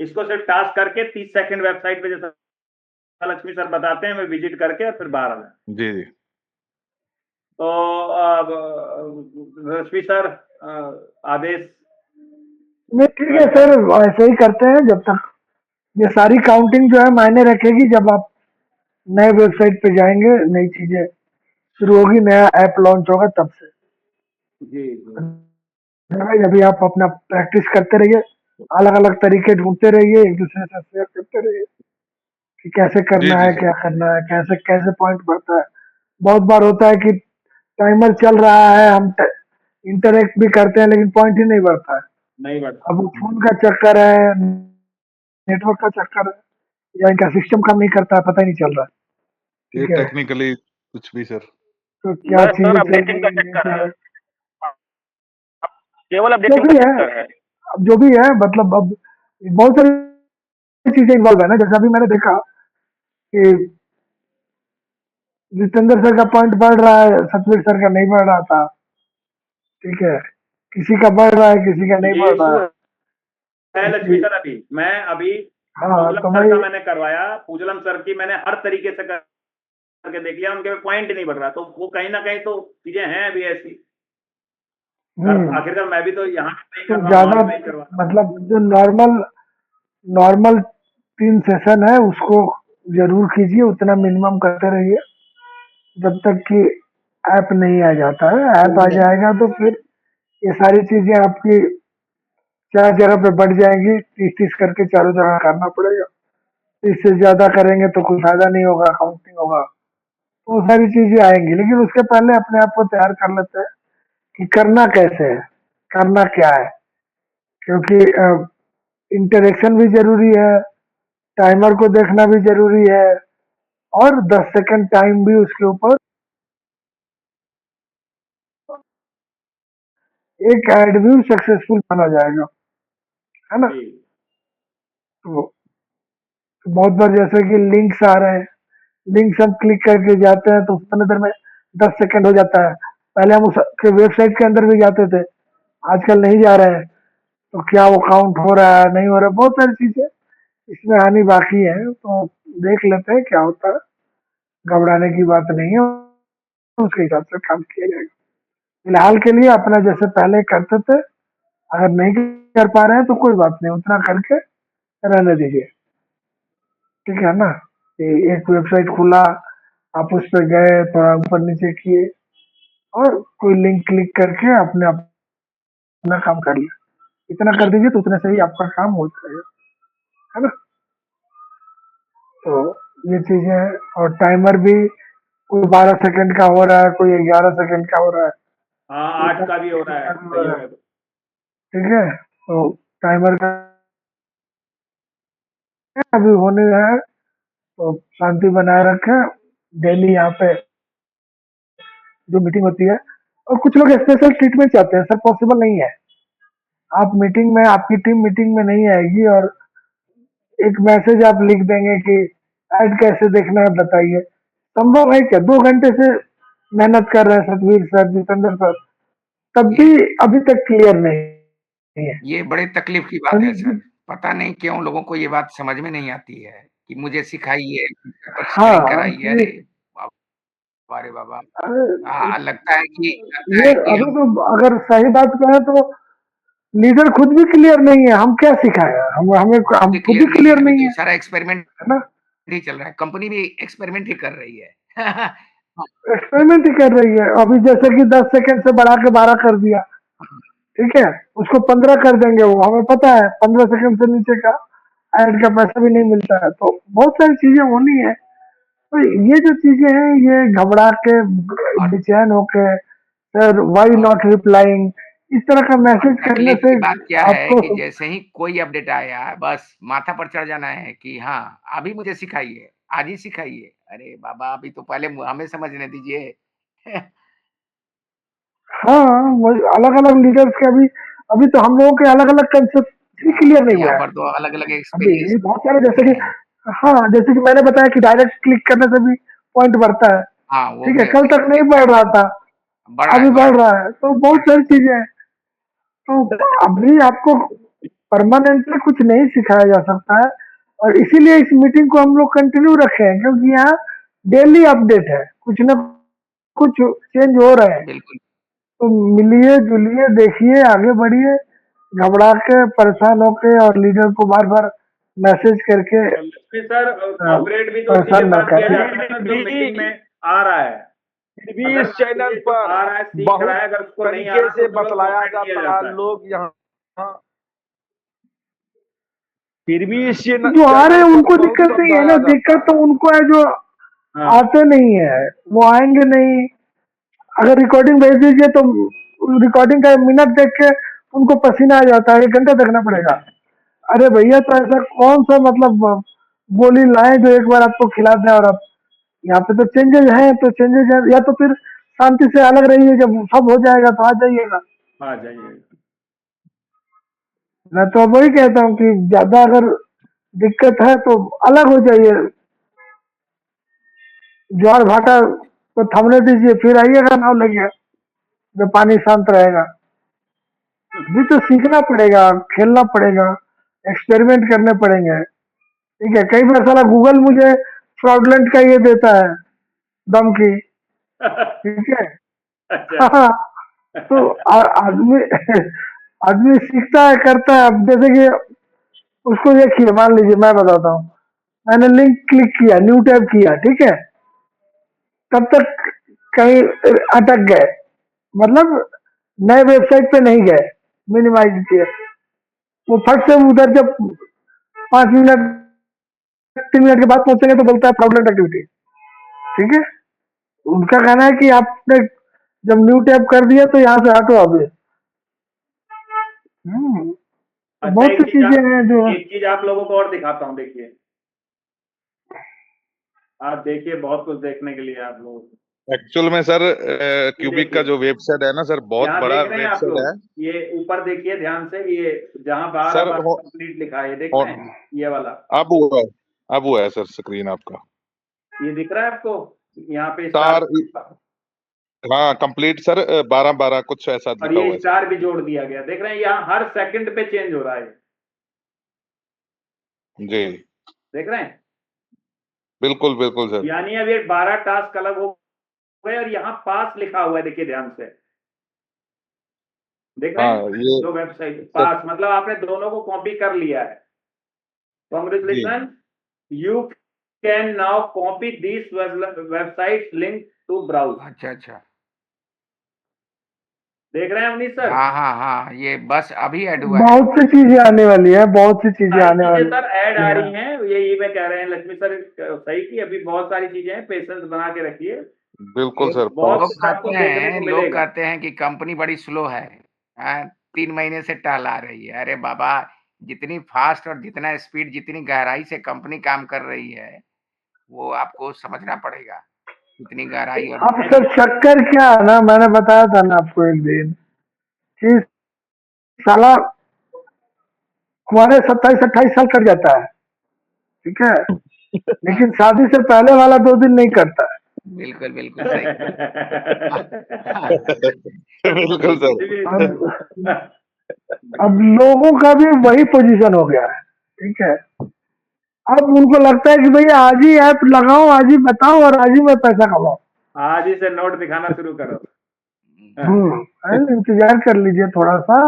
इसको सिर्फ टास्क करके 30 सेकंड वेबसाइट पे, जैसा लक्ष्मी सर बताते हैं, मैं विजिट करके और फिर बाहर आ जाए। जी जी तो अब रश्मि सर, आदेश। नहीं ठीक है सर, ऐसे ही करते हैं जब तक ये सारी काउंटिंग जो है मायने रखेगी जब आप नए वेबसाइट पे जाएंगे, नई चीजें शुरू होगी, नया ऐप लॉन्च होगा तब से। जी अभी आप अपना प्रैक्टिस करते रहिए, अलग अलग तरीके ढूंढते रहिए, एक दूसरे से शेयर करते रहिए कि कैसे जी करना जी है, सर। क्या करना है, कैसे कैसे पॉइंट बढ़ता है। बहुत बार होता है कि टाइमर चल रहा है, हम इंटरेक्ट भी करते हैं लेकिन पॉइंट ही नहीं बढ़ता है। नहीं बढ़ता। अब वो फोन का चक्कर है, नेटवर्क का चक्कर है, या इनका सिस्टम काम नहीं करता है, पता ही नहीं चल रहा है। ये ठीक है, टेक्निकली कुछ भी सर। तो क्या बस सर चीजें चल अपडेटिंग का रही हैं, चक्कर क्या है, है, केवल जो अपडेटिंग भी का है, चक्कर है। अब जो भी है, मतलब अब बहुत सारी चीजें इन्वॉल्व है ना। जैसे अभी मैंने देखा कि जितेंद्र सर का पॉइंट बढ़ रहा है, सतवीर सर का नहीं बढ़ रहा था। ठीक है, किसी का बढ़ रहा है, किसी का नहीं ये बढ़ रहा इशू है। है लक्ष्मी क्योंकि सर, मैं अभी हाँ, पूजलम तो सर भाई का मैंने करवाया, पूजलम सर की मैंने हर तरीके से करके देख लिया, उनके पॉइंट नहीं बढ़ रहा, तो वो कहीं ना कहीं तो चीजें हैं अभी ऐसी। आखिरकार मैं भी तो यहाँ पे नहीं तो कर रहा हूँ, ज्यादा वहां भी नहीं करवा रहा। मतलब जो नॉर्मल नॉर्मल 3 सेशन है उसको जरूर कीजिए, उतना मिनिमम करते रहिए जब तक कि ऐप नहीं आ जाता है। ऐप आ जाएगा तो फिर ये सारी चीजें आपकी 4 जगह पे बढ़ जाएंगी, 30-30 करके चारों जगह करना पड़ेगा। इससे ज्यादा करेंगे तो कोई फायदा नहीं होगा, काउंटिंग होगा, तो वो सारी चीजें आएंगी। लेकिन उसके पहले अपने आप को तैयार कर लेते हैं कि करना कैसे है, करना क्या है, क्योंकि इंटरेक्शन भी जरूरी है, टाइमर को देखना भी जरूरी है, और 10 सेकंड टाइम भी उसके ऊपर एक ऐड व्यू सक्सेसफुल माना जाएगा, है ना। जी तो बहुत बार जैसे कि लिंक्स आ रहे हैं, लिंक्स हम क्लिक करके जाते हैं तो उतने देर में 10 सेकंड हो जाता है। पहले हम उसके वेबसाइट के अंदर भी जाते थे, आजकल नहीं जा रहे हैं। तो क्या वो काउंट हो रहा है, नहीं हो रहा है, बहुत सारी चीजें इसमें आनी बाकी है। तो देख लेते हैं क्या होता है, घबराने की बात नहीं है, उसके हिसाब से काम किया जाएगा। फिलहाल के लिए अपना जैसे पहले करते थे, अगर नहीं कर पा रहे हैं तो कोई बात नहीं, उतना करके रहने दीजिए। ठीक है ना। एक वेबसाइट खुला, आप उस पर गए, थोड़ा ऊपर नीचे किए और कोई लिंक क्लिक करके अपने अपना काम कर लिया, इतना कर दीजिए तो उतने से ही आपका काम हो जाएगा, है ना। तो ये चीजें हैं, और टाइमर भी कोई 12 सेकंड का हो रहा है, कोई 11 सेकंड का हो रहा है, हाँ, 8 का भी हो रहा है, हो सही रहा हो है। गया। ठीक है, तो टाइमर का अभी होने है, तो शांति बनाए रखें। डेली यहाँ पे जो मीटिंग होती है और कुछ लोग स्पेशल ट्रीटमेंट चाहते हैं, सर पॉसिबल नहीं है। आप मीटिंग में, आपकी टीम मीटिंग में नहीं आएगी और एक मैसेज आप लिख देंगे कि ऐड कैसे देखना है बताइए, संभव है क्या? 2 घंटे से मेहनत कर रहे हैं सतवीर सर, जितेंद्र सर, तब भी अभी तक क्लियर नहीं है। ये बड़े तकलीफ की बात है सर। पता नहीं क्यों लोगों को ये बात समझ में नहीं आती है कि मुझे सिखाइए, शेयरिंग हाँ, कराइए। अरे बाबा रे बाबा! अरे लगता है ये कि अभी हम तो अगर सही बात कहें तो लीडर खुद भी क्लियर नहीं है, हम क्या सिखाएं? हम खुद ही क्लियर नहीं है। क्लियर अभी नहीं तो है, सारा एक्सपेरिमेंट है ना? ही चल रहा है। कंपनी भी एक्सपेरिमेंट ही कर रही है। एक्सपेरिमेंट ही कर रही है। अभी जैसे कि 10 सेकंड से बढ़ा के 12 कर दिया, ठीक है, उसको 15 कर देंगे, वो हमें पता है 15 सेकंड से नीचे का ऐड का पैसा भी नहीं मिलता है। तो बहुत सारी चीजें होनी है। तो ये जो चीजें हैं, ये घबरा के, बेचैन होके, सर वाई और नॉट रिप्लाइंग, इस तरह का मैसेज करने तकलीफ से की बात क्या है आपको कि जैसे ही कोई अपडेट आया बस माथा पर चढ़ जाना है कि हाँ, अभी मुझे सिखाइए, आज ही सिखाइए। अरे बाबा अभी तो पहले हमें समझने दीजिए। हाँ, अलग अलग लीडर्स के अभी अभी तो हम लोगों के अलग अलग कंसेप्ट भी क्लियर नहीं हुआ यहाँ है। पर तो अलग-अलग अभी एक्सपीरियंस बहुत सारे, जैसे कि हैं। हाँ, जैसे कि मैंने बताया कि डायरेक्ट क्लिक करने से भी पॉइंट बढ़ता है, हाँ, वो ठीक है, मैं कल तक नहीं बढ़ रहा था, बढ़ रहा है, अभी बढ़ बढ़ रहा रहा है। तो बहुत सारी चीजें हैं। तो अभी आपको परमानेंटली कुछ नहीं सिखाया जा सकता है, और इसीलिए इस मीटिंग को हम लोग कंटिन्यू रखे हैं, क्योंकि यहाँ डेली अपडेट है, कुछ ना कुछ चेंज हो रहे हैं। है। बिल्कुल। तो मिलिए जुलिए, देखिए, आगे बढ़िए, घबरा के, परेशान होके और लीडर को बार बार मैसेज करके लक्ष्मी सर, कॉपरेट भी तो उसी के परेशान ना साथ किया करें। जाता है ना, जो मीटिंग में आ रहा है। फिर भी अगर इस चैनल जो पर आ रहा है, सीख बहुत रहा है, अगर उसको नहीं आ तरीके रहा से तो तुरंत बतलाया कॉपरेट किया जाता है। जाता है। लोग यहाँ फिर भी इस जो आ रहे चैनल हैं पर उनको बहुत दिक्कत नहीं है समझाया ना, जाता दिक्कत तो है। उनको है जो हाँ, आते नहीं है, वो आएंगे नहीं। अगर रिकॉर्डिंग भेज दीजिए तो रिकॉर्डिंग का मिनट देख के उनको पसीना आ जाता है, 1 घंटा देखना पड़ेगा। अरे भैया, तो ऐसा कौन सा मतलब बोली लाए जो एक बार आपको खिला दें? और आप यहाँ पे तो चेंजेस हैं, तो चेंजेस है, या तो फिर शांति से अलग रहिए, जब सब हो जाएगा तो आ जाइएगा। आ जाइए। मैं तो वही कहता हूँ कि ज्यादा अगर दिक्कत है तो अलग हो जाइए, ज्वार भाटा को थमने दीजिए, फिर आइएगा नाव लगिए जब पानी शांत रहेगा। अभी तो सीखना पड़ेगा, खेलना पड़ेगा, एक्सपेरिमेंट करने पड़ेंगे, ठीक है। कई बार साला गूगल मुझे फ्रॉडलेंट का ये देता है धमकी, ठीक है। अच्छा। हाँ, तो आदमी आदमी सीखता है, करता है। अब जैसे कि उसको देखिए, मान लीजिए मैं बताता हूँ, मैंने लिंक क्लिक किया, न्यू टैब किया, ठीक है, तब तक कहीं अटक गए, मतलब नए वेबसाइट पे नहीं गए, मिनिमाइज किए, वो फट से उधर जब 5 मिनट 3 मिनट के बाद पहुंचेंगे तो बोलता है फ्रॉडलेंट एक्टिविटी, ठीक है। उनका कहना है कि आपने जब न्यू टैब कर दिया तो यहाँ से हटो अभी। अच्छा, बहुत सी चीजें हैं जो एक चीज आप लोगों को और दिखाता हूँ, देखिए। आप देखिए, बहुत कुछ देखने के लिए है आप लोगों को। एक्चुअल में सर क्यूबिक का देखिए, जो वेबसाइट है ना सर, बहुत यहाँ बड़ा देख रहे हैं आप वेबसाइट है लोग, ये ऊपर देखिए ध्यान से, ये जहाँ 12 सर। 12 कंप्लीट लिखा है, ये देख रहे हैं, ये वाला, अब हुआ है सर स्क्रीन आपका, ये दिख रहा है आपको? यहाँ पे स्टार, स्टार, हाँ कंप्लीट सर, 12 कुछ ऐसा और लिखा हुआ ये है सर। स्टार भी जोड़ दिया गया, देख रहे हैं? यहाँ हर सेकंड पे चेंज हो रहा है, जी देख रहे हैं? बिल्कुल बिल्कुल सर। यानी अब ये 12 टास्क अलग हो गए, और यहाँ पास लिखा हुआ है, देखिए ध्यान से, देख रहे हाँ हैं? ये जो वेबसाइट सर, पास, मतलब आपने दोनों को कॉपी कर लिया है। जी Congratulations, you can now copy these websites link to browse. अच्छा। देख रहे हैं अवनीश सर? हाँ, ये बस अभी ऐड हुआ है। बहुत सी चीजें आने वाली है, बहुत सी चीजें सारी आने चीजें वाली सर ऐड आ हैं। रही हैं, यही मैं कह रहे हैं लक्ष्मी सर, सही की, अभी बहुत सारी चीजें हैं, पेशेंस बना के रखिए, बिल्कुल सर। बहुत लोग कुछ आपको कहते देखने हैं को लोग मिलेगा। कहते हैं कि कंपनी बड़ी स्लो है। 3 महीने से टहला रही है। अरे बाबा, जितनी फास्ट और जितना स्पीड, जितनी गहराई से कंपनी काम कर रही है, वो आपको समझना पड़ेगा। इतनी गहराई और अब सर चक्कर क्या है ना, मैंने बताया था ना आपको एक दिन कि साला हमारे 27-28 साल कट जाता है, ठीक है, लेकिन शादी से पहले वाला 2 दिन नहीं करता है। बिल्कुल बिल्कुल सही। बिल्कुल सर। अब लोगों का भी वही पोजीशन हो गया है, ठीक है। अब उनको लगता है कि भैया आज ही ऐप लगाओ, आज ही बताओ और आज ही मैं पैसा कमाऊं। आज ही से नोट दिखाना शुरू करो। अरे इंतजार कर लीजिए थोड़ा सा,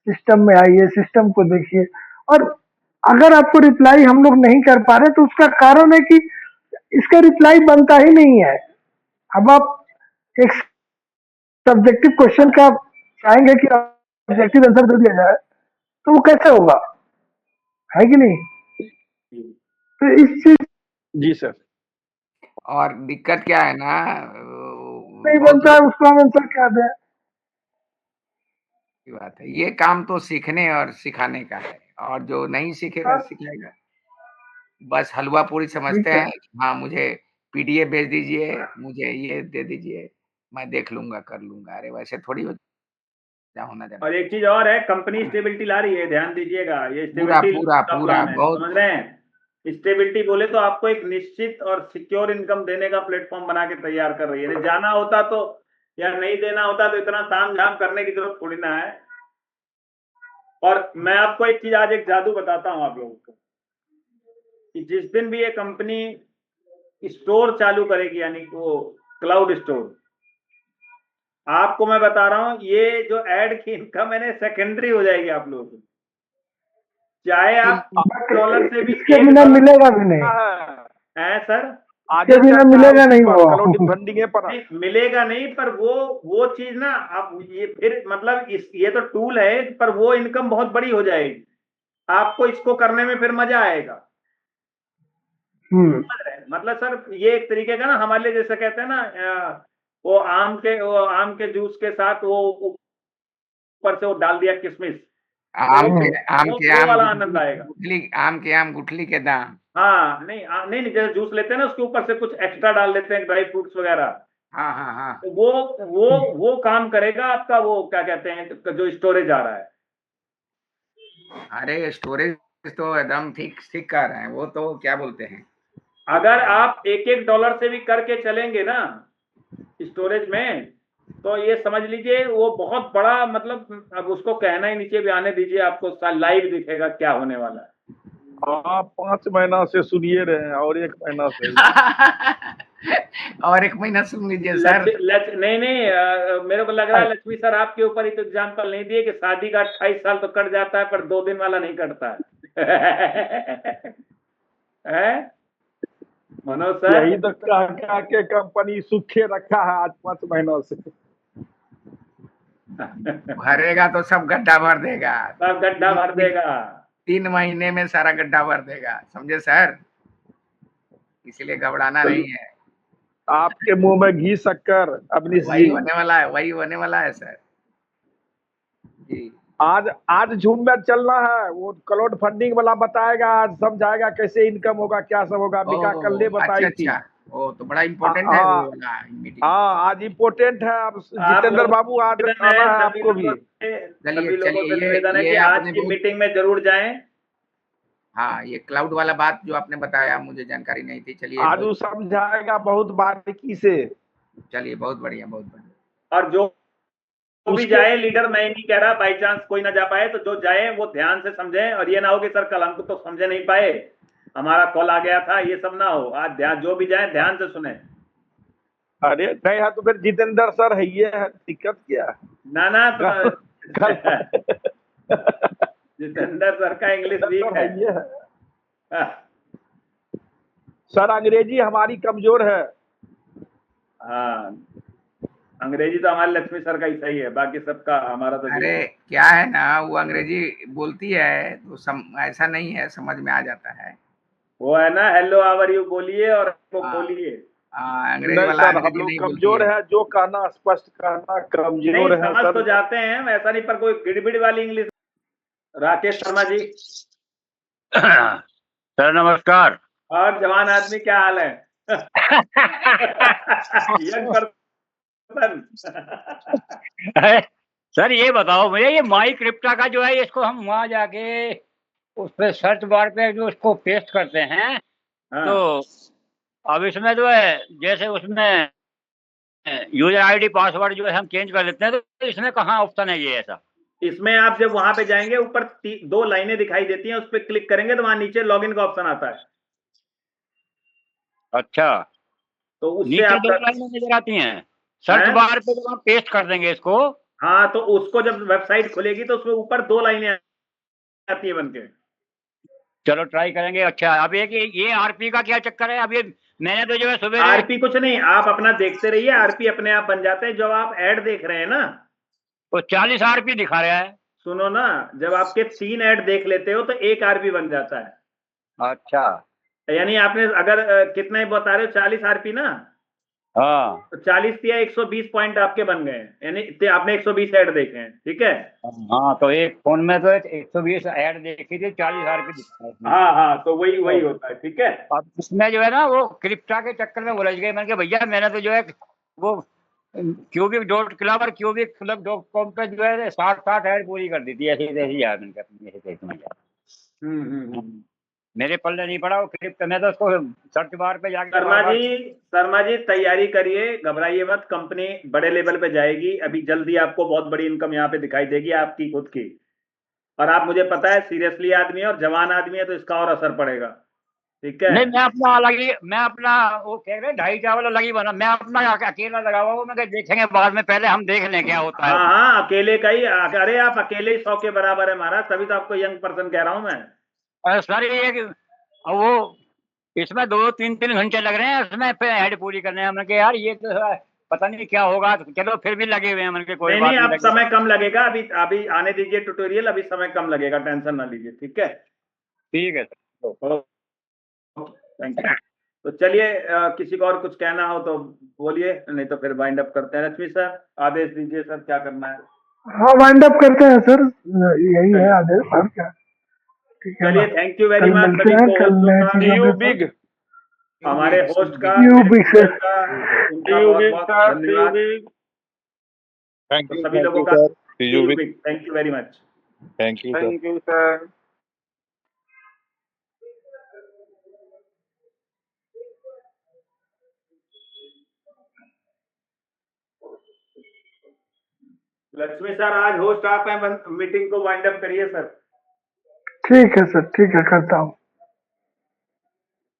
सिस्टम में आइए, सिस्टम को देखिए। और अगर आपको रिप्लाई हम लोग नहीं कर पा रहे तो उसका कारण है कि इसका रिप्लाई बनता ही नहीं है। अब आप एक सब्जेक्टिव क्वेश्चन का चाहेंगे कि ऑब्जेक्टिव आंसर दे दिया जाए तो वो कैसे होगा, है कि नहीं? तो इस चीज जी सर। और दिक्कत क्या है ना, नहीं बहुत बनता है, उसको हम आंसर क्या दें? की बात है। ये काम तो सीखने और सिखाने का है, और जो नहीं सीखेगा सिखाएगा। बस हलवा पूरी समझते ठीक है। हैं कि हाँ मुझे पीडीएफ भेज दीजिए, मुझे ये दे दीजिए, मैं देख लूंगा कर लूंगा। अरे वैसे थोड़ी होना जाना। और एक चीज और है, कंपनी स्टेबिलिटी ला रही है, ध्यान दीजिएगा। ये पूरा स्टेबिलिटी पूरा का पूरा प्लान है, बहुत समझ रहे हैं? स्टेबिलिटी बोले तो आपको एक निश्चित और सिक्योर इनकम देने का प्लेटफॉर्म बना के तैयार कर रही है। यदि जाना होता तो या नहीं देना होता तो इतना ताम झाम करने की जरूरत थोड़ी ना है। और मैं आपको एक चीज, आज एक जादू बताता हूं आप लोगों को, कि जिस दिन भी ये कंपनी स्टोर चालू करेगी, यानी कि वो क्लाउड स्टोर, आपको मैं बता रहा हूं ये जो ऐड की इनकम है ना सेकेंडरी हो जाएगी आप लोगों को। चाहे आप डॉलर से भी इसके बिना मिलेगा भी नहीं, है सर, इसके बिना मिलेगा नहीं वो। नहीं मिलेगा नहीं, पर वो चीज ना आप ये फिर मतलब ये तो टूल है, पर वो इनकम बहुत बड़ी हो जाएगी, आपको इसको करने में फिर मजा आएगा। मतलब सर ये एक तरीके का ना हमारे लिए, जैसे कहते हैं ना वो आम के जूस के साथ वो ऊपर से वो डाल दिया किशमिश, वो वाला आनंद आएगा। आम के आम गुठली के दाम। हाँ नहीं नहीं, जैसे जूस लेते हैं ना उसके ऊपर से कुछ एक्स्ट्रा डाल देते हैं, ड्राई फ्रूट्स वगैरह। हाँ हाँ हाँ। तो वो काम करेगा आपका, वो क्या कहते हैं जो स्टोरेज आ रहा है। अरे स्टोरेज तो एकदम ठीक ठीक कर रहे हैं, वो तो क्या बोलते हैं, अगर आप $1 से भी करके चलेंगे ना स्टोरेज में, तो ये समझ लीजिए वो बहुत बड़ा, मतलब अब उसको कहना ही नीचे भी आने दीजिए, आपको लाइव दिखेगा क्या होने वाला है। आप 5 महीना से सुनिए रहे हैं और 1 महीना से और 1 महीना सुन लीजिए सर। नहीं, मेरे को लग रहा है लक्ष्मी सर आपके ऊपर ही तो एग्जाम्पल नहीं दिए कि शादी का 28 साल तो कट जाता है पर 2 दिन वाला नहीं कटता है मनोज सर? यही तो कह के कंपनी सूखे रखा है आज 5 महीनों से। भरेगा तो सब गड्ढा भर देगा, सब गड्ढा भर देगा, 3 महीने में सारा गड्ढा भर देगा, समझे सर? इसलिए घबराना नहीं है। आपके मुंह में घी शक्कर अवनीश वही जी। होने वाला है, वही होने वाला है सर जी। आज झूम में चलना है, वो क्लाउड फंडिंग वाला बताएगा, आज समझाएगा कैसे इनकम होगा, क्या सब होगा। अम्बिका कल बताई थी। अच्छा, वो तो बड़ा इम्पोर्टेंट है वो वाला मीटिंग। हाँ आज इम्पोर्टेंट है। अब जितेंद्र बाबू आज आना है आपको भी। सभी लोगों से निवेदन है कि आज की मीटिंग में जरूर जाएं। हाँ ये क्लाउड वाला बात जो आपने बताया मुझे जानकारी नहीं थी। चलिए आज वो समझाएगा बहुत बारीकी से। चलिए बहुत बढ़िया बहुत बढ़िया। और जो भी जाए लीडर, मैं नहीं कह रहा बाई चांस कोई ना जा पाए तो जो जाए वो ध्यान से समझें, और ये ना हो कि सर कल हमको तो समझे नहीं पाए, हमारा कॉल आ गया था, ये सब ना हो। आज ध्यान, जो भी जाए ध्यान से सुने। अरे नहीं है तो फिर जितेंद्र सर है, ये है दिक्कत क्या ना तो जितेंद्र सर का इंग्लिश वीक है। सर अंग्रेजी हमारी कमजोर है। हाँ अंग्रेजी तो हमारे लक्ष्मी सर का ही सही है, बाकी सबका हमारा तो। अरे क्या है ना, वो अंग्रेजी बोलती है तो ऐसा नहीं है, समझ में आ जाता है। वो है ना हेलो हाउ आर यू बोलिए और वो बोलिए। अंग्रेजी वाला हम लोग कमजोर है, जो कहना स्पष्ट कहना कमजोर है। समझ तो जाते हैं ऐसा नहीं, पर कोई गिड़बिड़ वाली इंग्लिश। राकेश शर्मा जी सर नमस्कार। और जवान आदमी क्या हाल है? Young person. सर ये बताओ मुझे, ये माई क्रिप्टा का जो है इसको हम वहां जाके उस पे सर्च बार पे जो उसको पेस्ट करते हैं, हाँ। तो अब इसमें जो है जैसे उसमें यूजर आईडी पासवर्ड जो है हम चेंज कर लेते हैं, तो इसमें कहाँ ऑप्शन है ये ऐसा? इसमें आप जब वहां पे जाएंगे ऊपर 2 लाइनें दिखाई देती हैं, उस पर क्लिक करेंगे तो वहां नीचे लॉगिन का ऑप्शन आता है। अच्छा, तो उससे नीचे आप 2 लाइनें नजर आती हैं सर्च हैं? बार पे, जब हम पेस्ट कर देंगे इसको। हाँ, तो उसको जब वेबसाइट खुलेगी तो उसमें ऊपर 2 लाइनें आती है बनके। चलो ट्राई करेंगे। अच्छा, अब ये आरपी का क्या चक्कर है? अब ये मैंने तो जो है सुबह आरपी कुछ नहीं, आप अपना देखते रहिए, आरपी अपने आप बन जाते हैं। जब आप ऐड देख रहे हैं ना, तो 40 आरपी दिखा रहा है। सुनो ना, जब आपके 3 ऐड देख लेते हो तो 1 आरपी बन जाता है। अच्छा, यानी आपने अगर कितने बता रहे हो, 40 आरपी ना, हाँ तो 40 दिया 120 पॉइंट आपके बन गए हैं, यानी आपने 120 ऐड देखे हैं। ठीक है। हाँ, तो एक फोन में तो 120 ऐड देखी थी, 40 आरपी दिखा रहा है इसमें। हाँ हाँ, तो वही होता है। ठीक है। अब इसमें जो है ना वो क्रिप्टा के चक्कर में उलझ गए। मैंने कहा भैया मैंने तो जो है वो क्यूबिक डॉट क्लब और क्यूबिक क्लब डॉट कॉम पे जो है 60 ऐड पूरी कर दी थी, ऐसी तैसी यार। मैंने कहा ऐसे इसमें क्या, मेरे पल्ले नहीं पड़ा वो क्रिप्ट में, तो उसको सर्च बार पे जाके शर्मा जी तैयारी करिए, घबराइए मत, कंपनी बड़े लेवल पे जाएगी। अभी जल्दी आपको बहुत बड़ी इनकम यहाँ पे दिखाई देगी आपकी खुद की। और आप, मुझे पता है सीरियसली आदमी है और जवान आदमी है, तो इसका और असर पड़ेगा। ठीक है। नहीं, मैं अपना वो कह रहे 2.5 वाला लगी बना, मैं अपना अकेला लगा हुआ हूँ। मैं कहा देखेंगे बाद में, पहले हम देख लें क्या होता है। हाँ, अकेले का ही। अरे आप अकेले ही 100 के बराबर है महाराज, तभी तो आपको यंग पर्सन कह रहा हूँ मैं। सर ये है कि वो इसमें 2-3 घंटे लग रहे हैं इसमें ऐड पूरी करने में। हमने कहा यार ये तो पता नहीं क्या होगा, तो चलो फिर भी लगे हुए हैं। मैंने कहा कोई बात नहीं, अब नहीं, समय कम लगेगा। अभी आने दीजिए ट्यूटोरियल, अभी समय कम लगेगा, टेंशन ना लीजिए। ठीक है। ठीक है सर। Thank you. तो चलिए, किसी को और कुछ कहना हो तो बोलिए, नहीं तो फिर वाइंड अप करते हैं। लक्ष्मी सर, आदेश दीजिए सर, क्या करना है? हाँ, वाइंड अप करते हैं सर, यही है आदेश और क्या। ठीक है चलिए, ना, थैंक यू वेरी कल मच मिलते सभी हैं, को। कल नए चीजों के बिग हमारे होस्ट का, You big sir. उनका बहुत बहुत धन्यवाद। थैंक तो सभी लोगों का thank you very much. Thank you sir. Lakshmi sir, आज होस्ट आप हैं, मीटिंग को वाइंड अप करिए सर। ठीक है सर, ठीक है, करता हूँ।